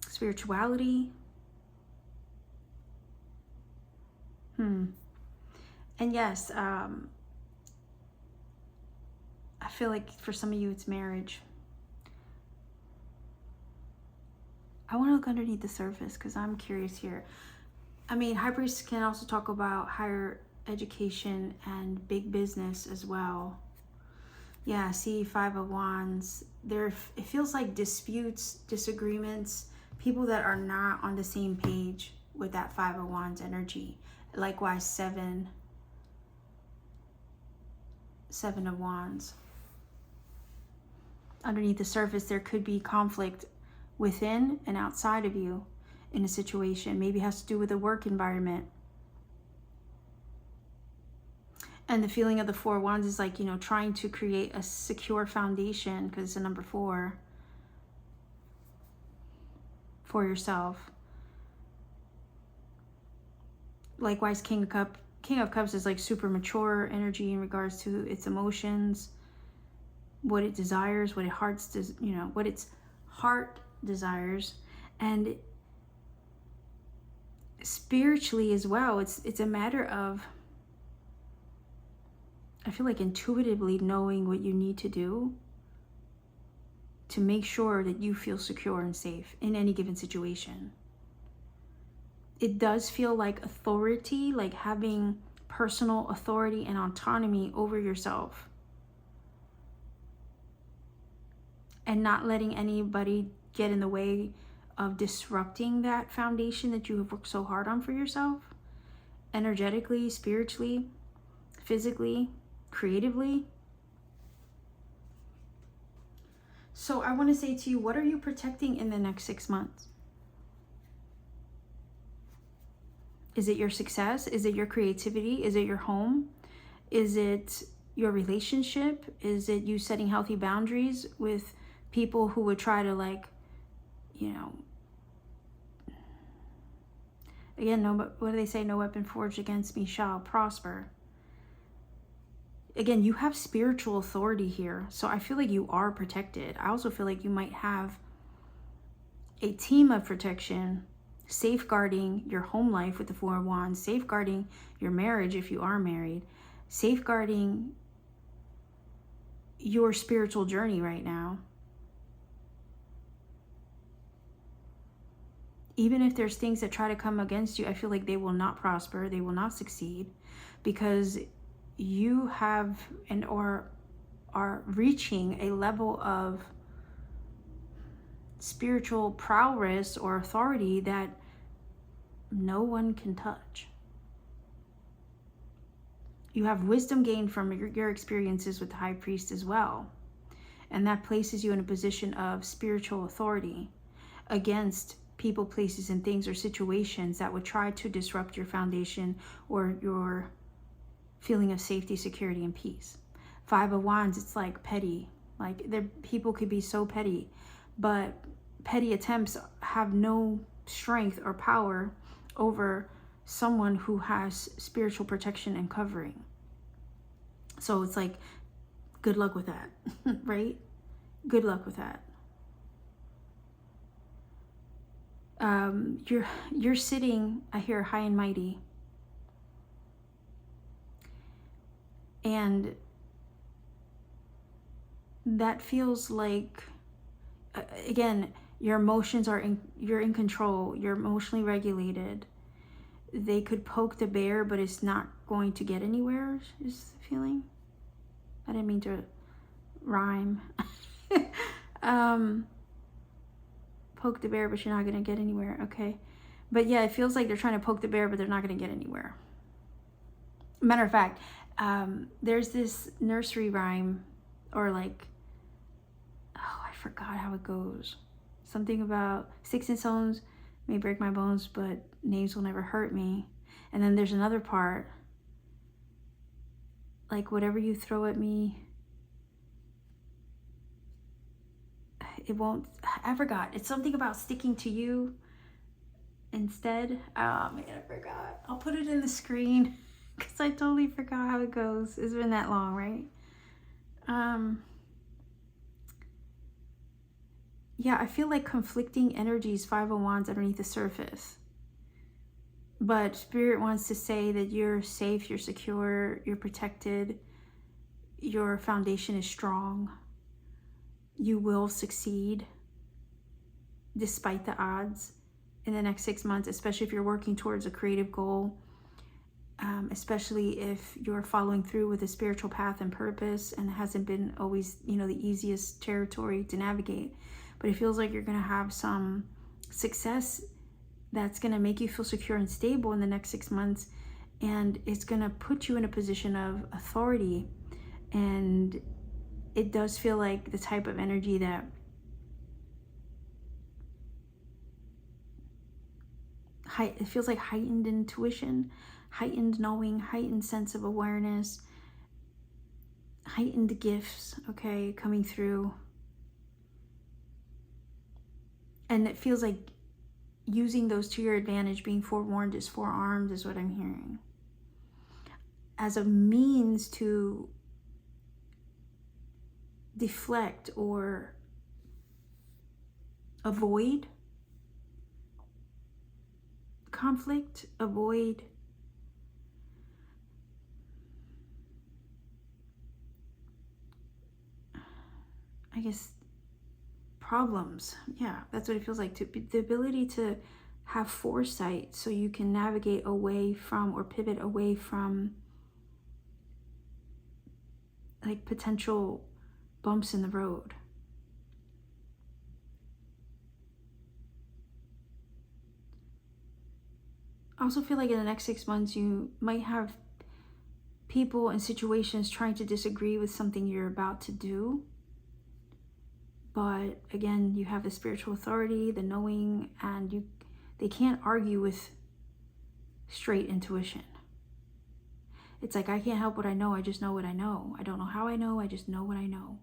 Spirituality. And yes, I feel like for some of you it's marriage. I want to look underneath the surface because I'm curious here. I mean, High Priest can also talk about higher education and big business as well. Yeah, see, Five of Wands. It feels like disputes, disagreements, people that are not on the same page with that Five of Wands energy. Likewise, Seven of Wands. Underneath the surface, there could be conflict within and outside of you in a situation. Maybe it has to do with the work environment. And the feeling of the Four of Wands is like, trying to create a secure foundation, because it's a number 4, for yourself. Likewise, King of Cups is like super mature energy in regards to its emotions, what it desires, what its heart desires, and spiritually as well. It's a matter of, I feel like, intuitively knowing what you need to do to make sure that you feel secure and safe in any given situation. It does feel like authority, like having personal authority and autonomy over yourself, and not letting anybody get in the way of disrupting that foundation that you have worked so hard on for yourself, energetically, spiritually, physically, creatively. So I want to say to you, what are you protecting in the next 6 months? Is it your success? Is it your creativity? Is it your home? Is it your relationship? Is it you setting healthy boundaries with people who would try to, like, again, what do they say? No weapon forged against me shall prosper. Again, you have spiritual authority here. So I feel like you are protected. I also feel like you might have a team of protection safeguarding your home life with the Four of Wands, safeguarding your marriage if you are married, safeguarding your spiritual journey right now. Even if there's things that try to come against you, I feel like they will not prosper, they will not succeed, because you have or are reaching a level of spiritual prowess or authority that no one can touch. You have wisdom gained from your experiences with the High Priest as well. And that places you in a position of spiritual authority against people, places, and things or situations that would try to disrupt your foundation or your feeling of safety, security, and peace. Five of Wands, it's like petty. Like, people could be so petty, but petty attempts have no strength or power over someone who has spiritual protection and covering. So it's like, good luck with that, right? Good luck with that. You're sitting, I hear, high and mighty. And that feels like again, your emotions are you're in control. You're emotionally regulated. They could poke the bear, but it's not going to get anywhere, is the feeling. I didn't mean to rhyme. Poke the bear, but you're not going to get anywhere. Okay. But yeah, it feels like they're trying to poke the bear, but they're not going to get anywhere. Matter of fact, there's this nursery rhyme, or like, oh, I forgot how it goes. Something about sticks and stones may break my bones, but names will never hurt me. And then there's another part, like, whatever you throw at me, it won't, I forgot. It's something about sticking to you instead. Oh man, I forgot. I'll put it in the screen because I totally forgot how it goes. It's been that long, right? Yeah, I feel like conflicting energies, 5 of Wands underneath the surface. But Spirit wants to say that you're safe, you're secure, you're protected, your foundation is strong. You will succeed despite the odds in the next 6 months, especially if you're working towards a creative goal, especially if you're following through with a spiritual path and purpose, and it hasn't been always, you know, the easiest territory to navigate. But it feels like you're going to have some success that's going to make you feel secure and stable in the next 6 months. And it's going to put you in a position of authority. And it does feel like the type of energy that it feels like heightened intuition, heightened knowing, heightened sense of awareness, heightened gifts, okay, coming through. And it feels like using those to your advantage, being forewarned is forearmed, is what I'm hearing. As a means to deflect or avoid conflict, avoid problems. Yeah, that's what it feels like. The ability to have foresight so you can navigate away from or pivot away from like potential bumps in the road. I also feel like in the next 6 months you might have people and situations trying to disagree with something you're about to do. But again, you have the spiritual authority, the knowing, and they can't argue with straight intuition. It's like, I can't help what I know, I just know what I know. I don't know how I know, I just know what I know.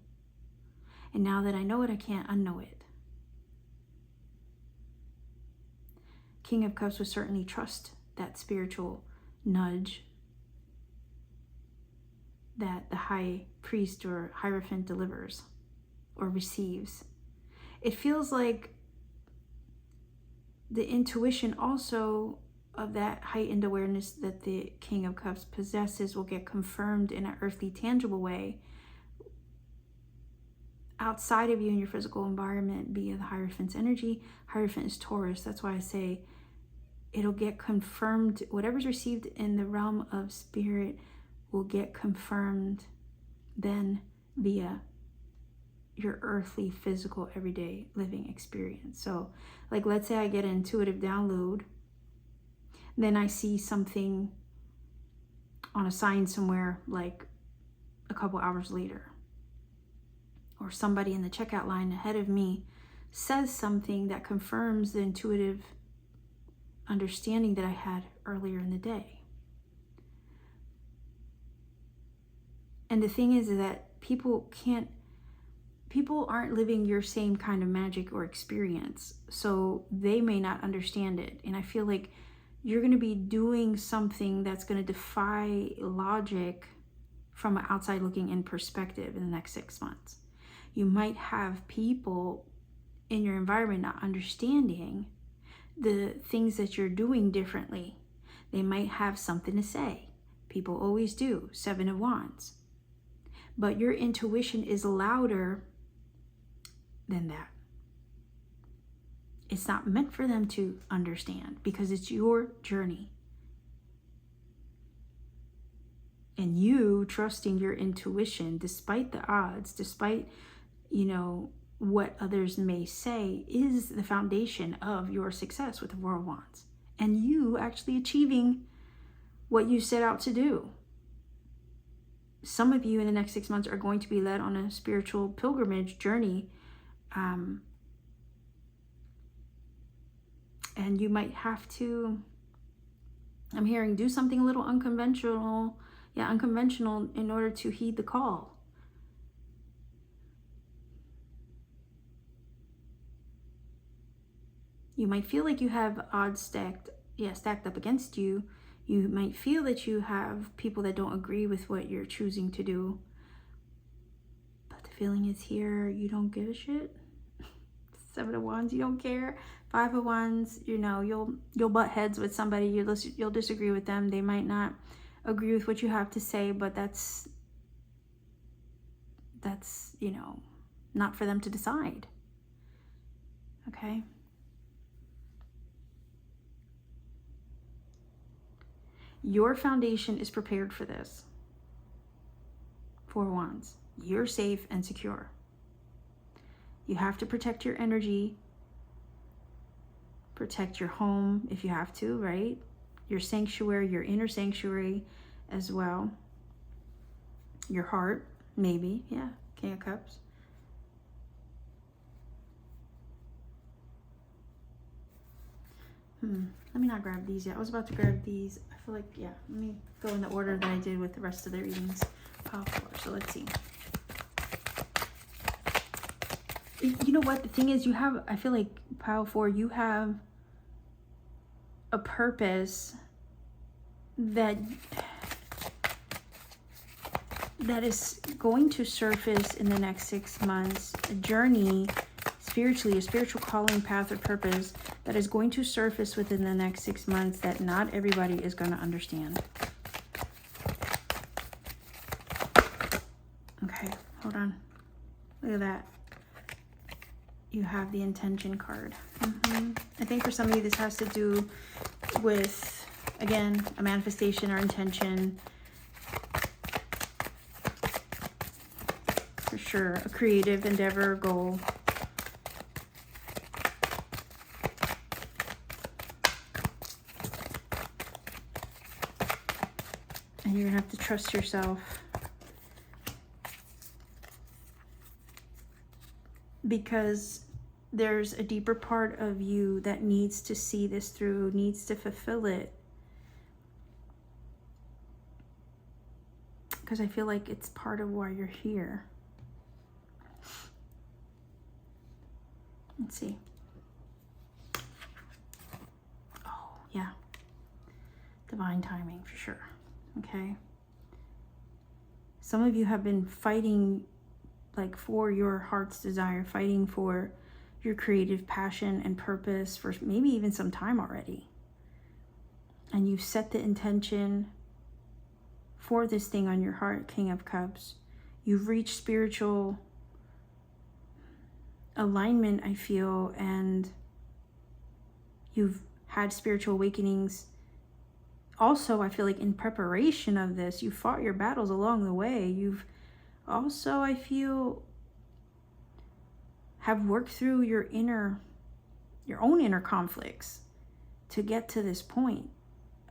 And now that I know it, I can't unknow it. King of Cups would certainly trust that spiritual nudge that the High Priest or Hierophant delivers or receives. It feels like the intuition also of that heightened awareness that the King of Cups possesses will get confirmed in an earthly, tangible way outside of you in your physical environment via the Hierophant's energy. Hierophant is Taurus. That's why I say it'll get confirmed. Whatever's received in the realm of spirit will get confirmed then via your earthly, physical, everyday living experience. So like, let's say I get an intuitive download, then I see something on a sign somewhere like a couple hours later, or somebody in the checkout line ahead of me says something that confirms the intuitive understanding that I had earlier in the day. And the thing is that people aren't living your same kind of magic or experience, so they may not understand it. And I feel like you're going to be doing something that's going to defy logic from an outside looking in perspective in the next 6 months. You might have people in your environment not understanding the things that you're doing differently. They might have something to say. People always do. 7 of Wands. But your intuition is louder than that. It's not meant for them to understand because it's your journey. And you trusting your intuition, despite the odds, despite, what others may say, is the foundation of your success with the Four of Wands. And you actually achieving what you set out to do. Some of you in the next 6 months are going to be led on a spiritual pilgrimage journey. And you might have to, I'm hearing, do something a little unconventional. Yeah, unconventional in order to heed the call. You might feel like you have odds stacked up against you. You might feel that you have people that don't agree with what you're choosing to do. But the feeling is here, you don't give a shit. 7 of Wands, you don't care. 5 of Wands, you'll butt heads with somebody. You'll disagree with them. They might not agree with what you have to say, but that's not for them to decide. Okay? Your foundation is prepared for this. 4 of Wands. You're safe and secure. You have to protect your energy. Protect your home if you have to, right? Your sanctuary, your inner sanctuary as well. Your heart, maybe. Yeah, King of Cups. Let me not grab these yet. I was about to grab these. I feel like, yeah, let me go in the order that I did with the rest of the readings. Pile 4. So let's see. You know what? The thing is, I feel like Pile 4, you have a purpose that is going to surface in the next 6 months. A journey spiritually, a spiritual calling, path, or purpose that is going to surface within the next 6 months that not everybody is going to understand. Okay, hold on. Look at that. You have the intention card. I think for some of you this has to do with, again, a manifestation or intention. For sure, a creative endeavor or goal. And you're gonna have to trust yourself. Because there's a deeper part of you that needs to see this through, needs to fulfill it. Because I feel like it's part of why you're here. Let's see. Oh, yeah. Divine timing, for sure. Okay. Some of you have been fighting for your heart's desire, fighting for your creative passion and purpose for maybe even some time already. And you've set the intention for this thing on your heart, King of Cups. You've reached spiritual alignment, I feel, and you've had spiritual awakenings. Also, I feel like in preparation of this, you fought your battles along the way. You've also, I feel, have worked through your own inner conflicts to get to this point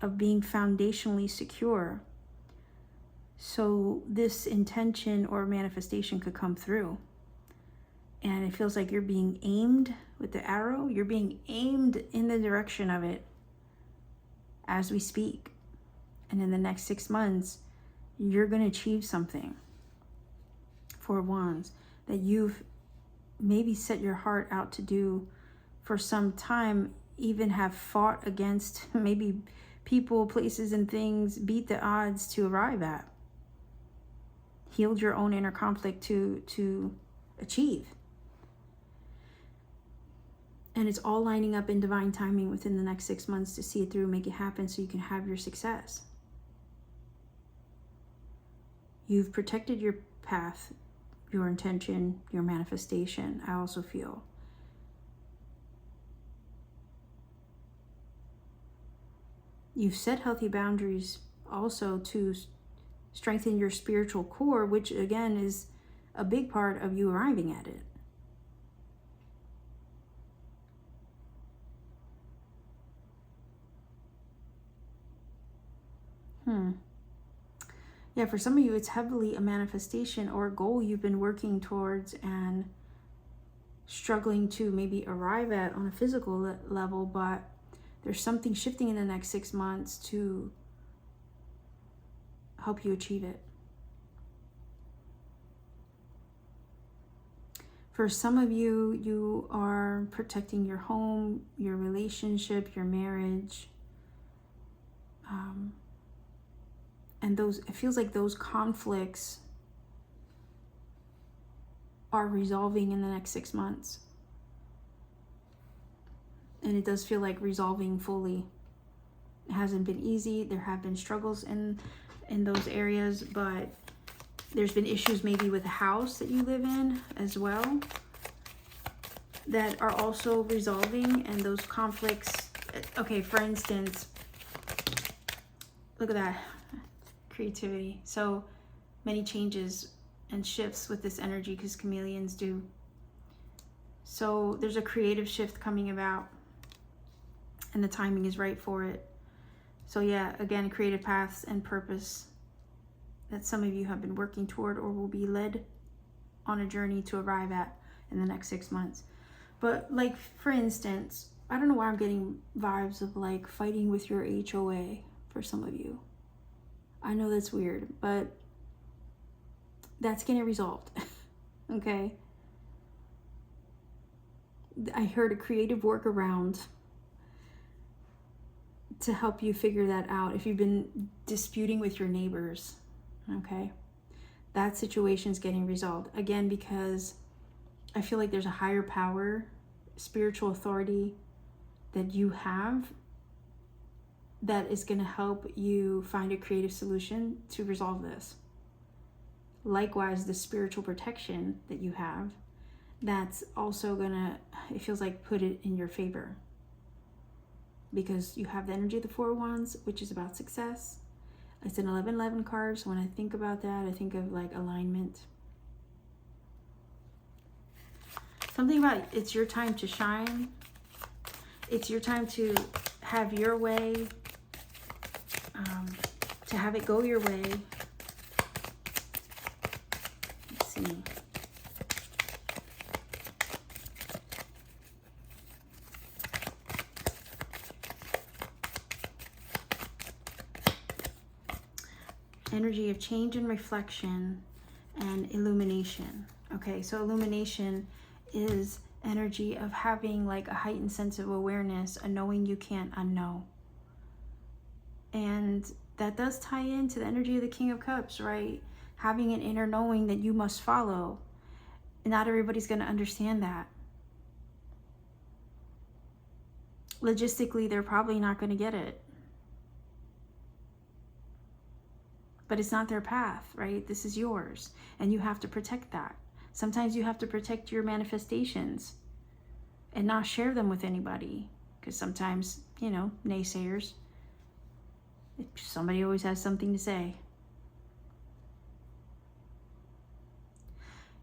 of being foundationally secure. So this intention or manifestation could come through. And it feels like you're being aimed with the arrow. You're being aimed in the direction of it as we speak. And in the next 6 months, you're going to achieve something. 4 of Wands that you've maybe set your heart out to do for some time, even have fought against maybe people, places, and things, beat the odds to arrive at. Healed your own inner conflict to achieve. And it's all lining up in divine timing within the next 6 months to see it through, make it happen so you can have your success. You've protected your path, your intention, your manifestation, I also feel. You've set healthy boundaries also to strengthen your spiritual core, which again is a big part of you arriving at it. Yeah, for some of you, it's heavily a manifestation or a goal you've been working towards and struggling to maybe arrive at on a physical level, but there's something shifting in the next 6 months to help you achieve it. For some of you, you are protecting your home, your relationship, your marriage. And it feels like those conflicts are resolving in the next 6 months. And it does feel like resolving fully. It hasn't been easy. There have been struggles in those areas, but there's been issues maybe with the house that you live in as well that are also resolving, and those conflicts. Okay, for instance, look at that. Creativity. So many changes and shifts with this energy, because chameleons do. So there's a creative shift coming about, and the timing is right for it. So yeah, again, creative paths and purpose that some of you have been working toward or will be led on a journey to arrive at in the next 6 months. But like, for instance, I don't know why I'm getting vibes of like fighting with your HOA for some of you. I know that's weird, but that's getting resolved. Okay? I heard a creative workaround to help you figure that out. If you've been disputing with your neighbors, okay? That situation is getting resolved. Again, because I feel like there's a higher power, spiritual authority that you have that is going to help you find a creative solution to resolve this. Likewise, the spiritual protection that you have, that's also going to, it feels like, put it in your favor. Because you have the energy of the Four of Wands, which is about success. It's an 11-11 card, so when I think about that, I think of like alignment. Something about it's your time to shine. It's your time to have your way. To have it go your way. Let's see. Energy of change and reflection and illumination. Okay, so illumination is energy of having like a heightened sense of awareness, a knowing you can't unknow. And that does tie into the energy of the King of Cups, right? Having an inner knowing that you must follow. Not everybody's going to understand that. Logistically, they're probably not going to get it. But it's not their path, right? This is yours. And you have to protect that. Sometimes you have to protect your manifestations and not share them with anybody. Because sometimes, you know, naysayers, somebody always has something to say.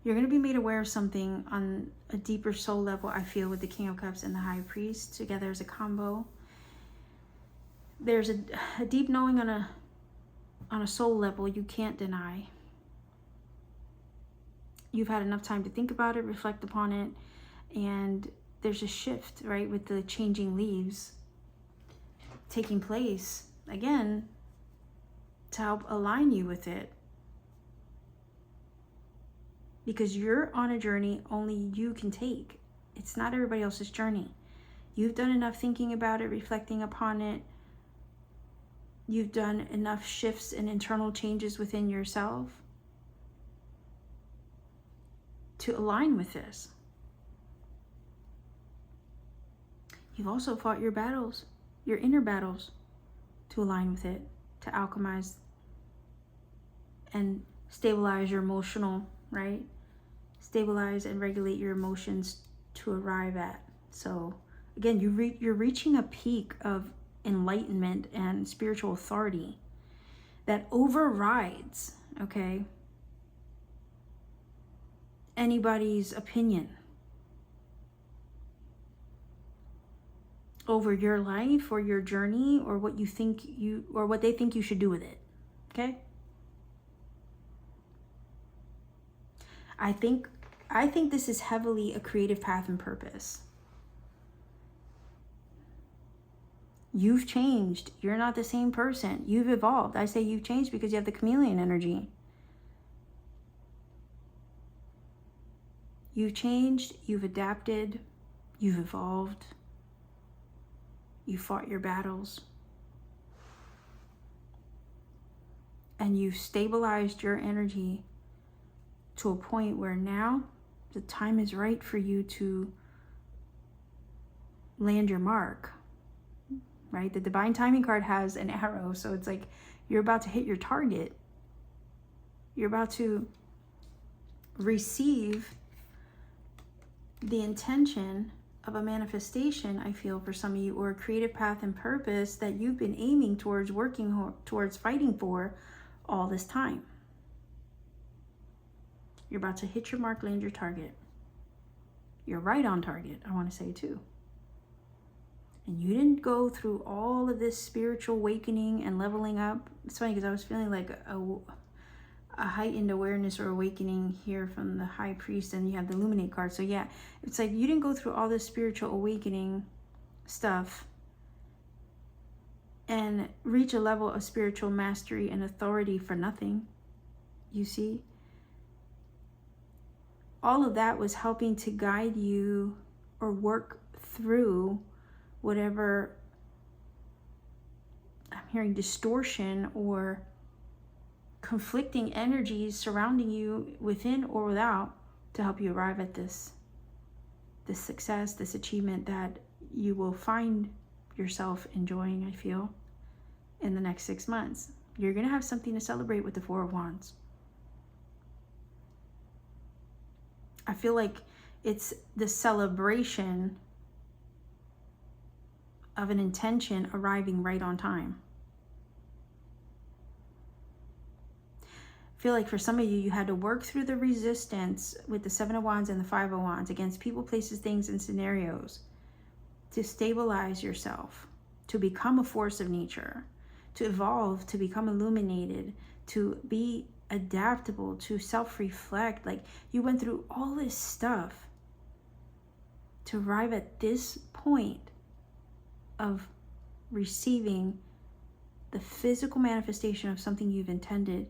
You're going to be made aware of something on a deeper soul level, I feel, with the King of Cups and the High Priest together as a combo. There's a deep knowing on a soul level you can't deny. You've had enough time to think about it, reflect upon it, and there's a shift, right, with the changing leaves taking place, again, to help align you with it. Because you're on a journey only you can take. It's not everybody else's journey. You've done enough thinking about it, reflecting upon it. You've done enough shifts and internal changes within yourself to align with this. You've also fought your battles, your inner battles, to align with it, to alchemize and stabilize your emotional, right? Stabilize and regulate your emotions to arrive at. So again, you're reaching a peak of enlightenment and spiritual authority that overrides, okay, anybody's opinion over your life or your journey or what you think you, or what they think you should do with it. Okay? I think this is heavily a creative path and purpose. You've changed. You're not the same person. You've evolved. I say you've changed because you have the chameleon energy. You've changed, you've adapted, you've evolved. You fought your battles. And you've stabilized your energy to a point where now the time is right for you to land your mark, right? The divine timing card has an arrow, so it's like you're about to hit your target. You're about to receive the intention of a manifestation, I feel, for some of you, or a creative path and purpose that you've been aiming towards, working towards, fighting for all this time. You're about to hit your mark, land your target. You're right on target, I want to say too. And you didn't go through all of this spiritual awakening and leveling up. It's funny because I was feeling like a heightened awareness or awakening here from the high priest, and you have the illuminate card. So yeah, it's like you didn't go through all this spiritual awakening stuff and reach a level of spiritual mastery and authority for nothing. You see, all of that was helping to guide you or work through whatever, I'm hearing, distortion or conflicting energies surrounding you within or without, to help you arrive at this success, this achievement that you will find yourself enjoying, I feel, in the next 6 months. You're going to have something to celebrate with the Four of Wands. I feel like it's the celebration of an intention arriving right on time. I feel like for some of you, you had to work through the resistance with the Seven of Wands and the Five of Wands against people, places, things, and scenarios to stabilize yourself, to become a force of nature, to evolve, to become illuminated, to be adaptable, to self-reflect. Like, you went through all this stuff to arrive at this point of receiving the physical manifestation of something you've intended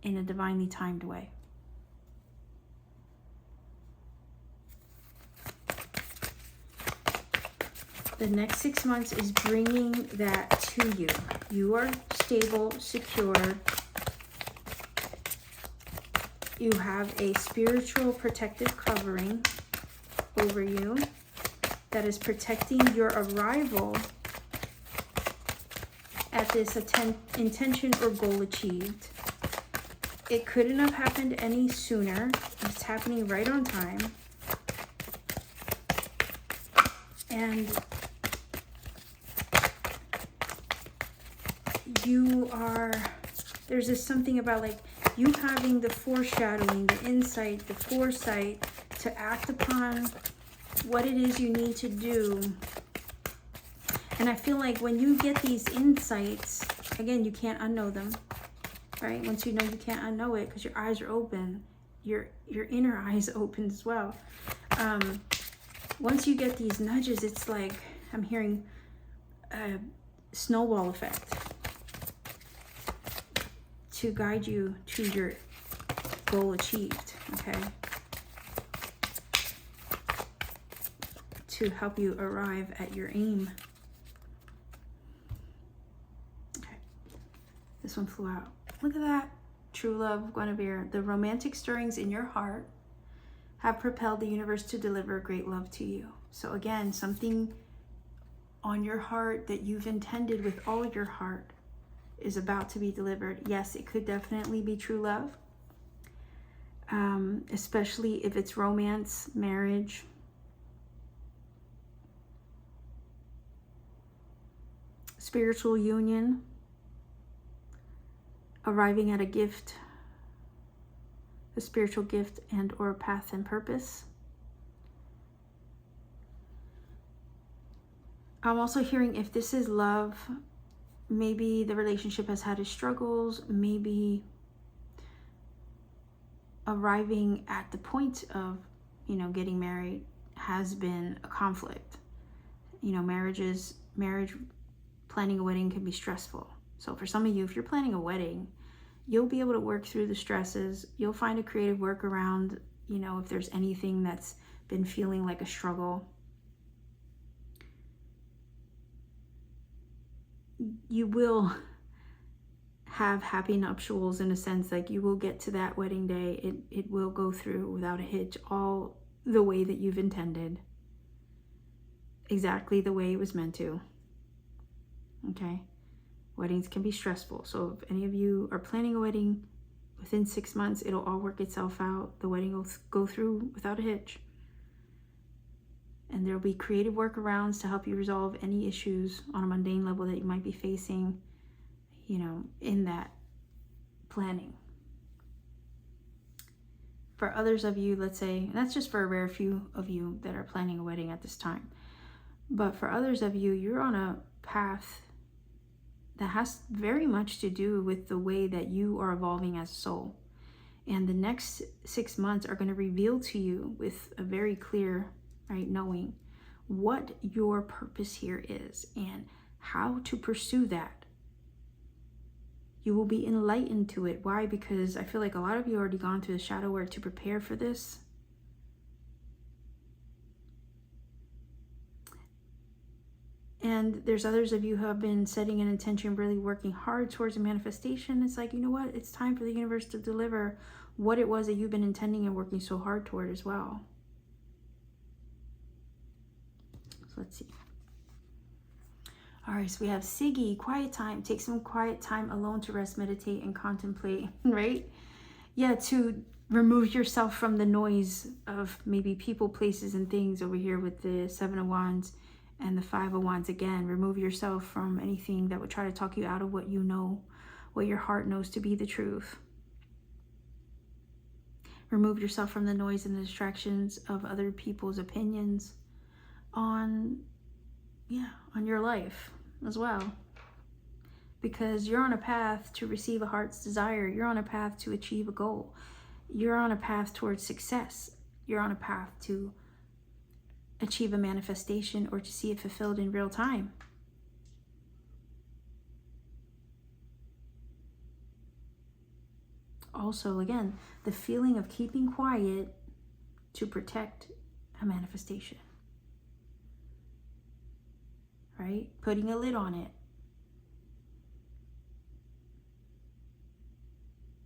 in a divinely timed way. The next 6 months is bringing that to you. You are stable, secure. You have a spiritual protective covering over you that is protecting your arrival at this intention or goal achieved. It couldn't have happened any sooner. It's happening right on time. And you are, there's this something about like you having the foreshadowing, the insight, the foresight to act upon what it is you need to do. And I feel like when you get these insights, again, you can't unknow them. Right? Once you know, you can't unknow it because your eyes are open. Your inner eyes open as well. Once you get these nudges, it's like I'm hearing a snowball effect to guide you to your goal achieved, okay? To help you arrive at your aim. Okay, this one flew out. Look at that. True love, Guinevere. The romantic stirrings in your heart have propelled the universe to deliver great love to you. So again, something on your heart that you've intended with all your heart is about to be delivered. Yes, it could definitely be true love, especially if it's romance, marriage. spiritual union, arriving at a gift, a spiritual gift and or path and purpose. I'm also hearing if this is love, maybe the relationship has had its struggles, maybe arriving at the point of, getting married has been a conflict. Marriage, planning a wedding can be stressful. So for some of you, if you're planning a wedding, you'll be able to work through the stresses. You'll find a creative workaround, if there's anything that's been feeling like a struggle. You will have happy nuptials in a sense, like you will get to that wedding day. It will go through without a hitch, all the way that you've intended. Exactly the way it was meant to. Okay? Weddings can be stressful. So if any of you are planning a wedding within 6 months, it'll all work itself out. The wedding will go through without a hitch. And there'll be creative workarounds to help you resolve any issues on a mundane level that you might be facing, in that planning. For others of you, let's say, and that's just for a rare few of you that are planning a wedding at this time. But for others of you, you're on a path that has very much to do with the way that you are evolving as a soul. And the next 6 months are going to reveal to you with a very clear, knowing what your purpose here is and how to pursue that. You will be enlightened to it. Why? Because I feel like a lot of you already gone through the shadow work to prepare for this. And there's others of you who have been setting an intention, really working hard towards a manifestation. It's like, you know what? It's time for the universe to deliver what it was that you've been intending and working so hard toward as well. So let's see. All right, so we have Siggy, quiet time. Take some quiet time alone to rest, meditate, and contemplate, right? Yeah, to remove yourself from the noise of maybe people, places, and things over here with the 7 of Wands and the 5 of Wands. Again, remove yourself from anything that would try to talk you out of what you know, what your heart knows to be the truth. Remove yourself from the noise and the distractions of other people's opinions on your life as well. Because you're on a path to receive a heart's desire. You're on a path to achieve a goal. You're on a path towards success. You're on a path to achieve a manifestation or to see it fulfilled in real time. Also, again, the feeling of keeping quiet to protect a manifestation. Right? Putting a lid on it.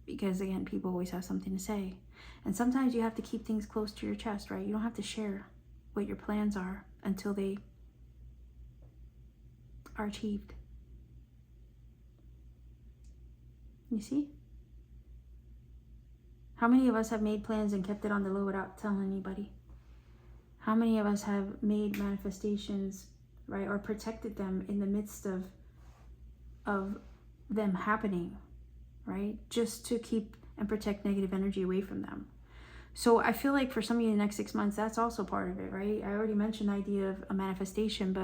Because again, people always have something to say. And sometimes you have to keep things close to your chest, right? You don't have to share what your plans are until they are achieved. You see? How many of us have made plans and kept it on the low without telling anybody? How many of us have made manifestations, right, or protected them in the midst of them happening, right, just to keep and protect negative energy away from them? So I feel like for some of you in the next 6 months, that's also part of it, right? I already mentioned the idea of a manifestation,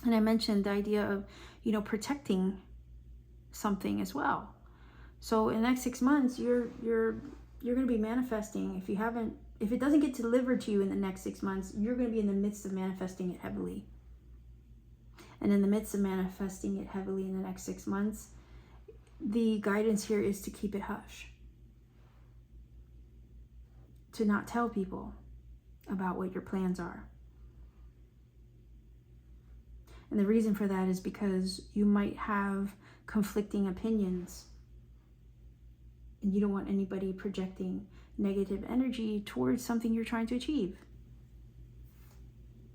and I mentioned the idea of, protecting something as well. So in the next 6 months, you're going to be manifesting. If it doesn't get delivered to you in the next 6 months, you're going to be in the midst of manifesting it heavily. And in the midst of manifesting it heavily in the next 6 months, the guidance here is to keep it hush. To not tell people about what your plans are. And the reason for that is because you might have conflicting opinions. And you don't want anybody projecting negative energy towards something you're trying to achieve.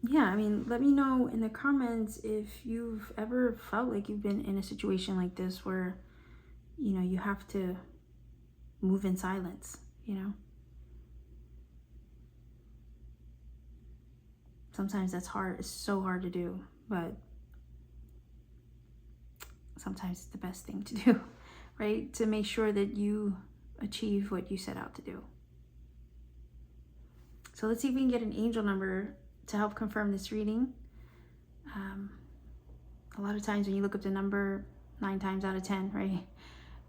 Yeah, let me know in the comments if you've ever felt like you've been in a situation like this where, you have to move in silence, Sometimes that's hard. It's so hard to do, but sometimes it's the best thing to do, right? To make sure that you achieve what you set out to do. So let's see if we can get an angel number to help confirm this reading. A lot of times when you look up the number 9 times out of 10, right,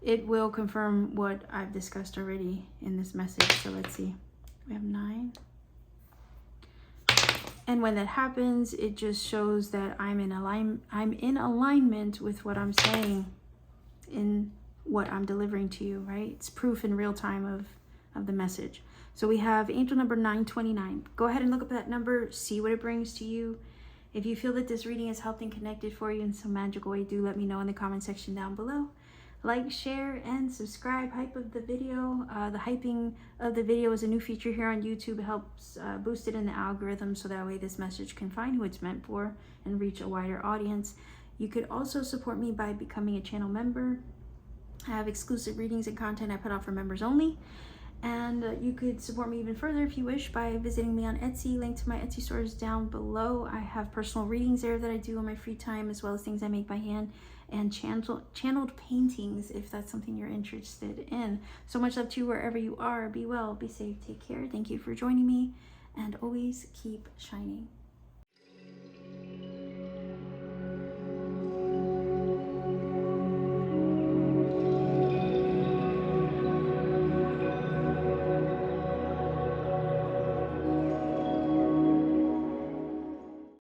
it will confirm what I've discussed already in this message. So let's see. We have 9. And when that happens, it just shows that I'm in alignment with what I'm saying in what I'm delivering to you, right? It's proof in real time of the message. So we have angel number 929. Go ahead and look up that number, see what it brings to you. If you feel that this reading has helped and connected for you in some magical way, do let me know in the comment section down below. Like, share, and subscribe. Hype of the video. The hyping of the video is a new feature here on YouTube. It helps boost it in the algorithm so that way this message can find who it's meant for and reach a wider audience. You could also support me by becoming a channel member. I have exclusive readings and content I put out for members only. And you could support me even further if you wish by visiting me on Etsy. Link to my Etsy store is down below. I have personal readings there that I do in my free time, as well as things I make by hand, and channeled paintings if that's something you're interested in. So much love to you wherever you are. Be well, be safe, take care. Thank you for joining me, and always keep shining.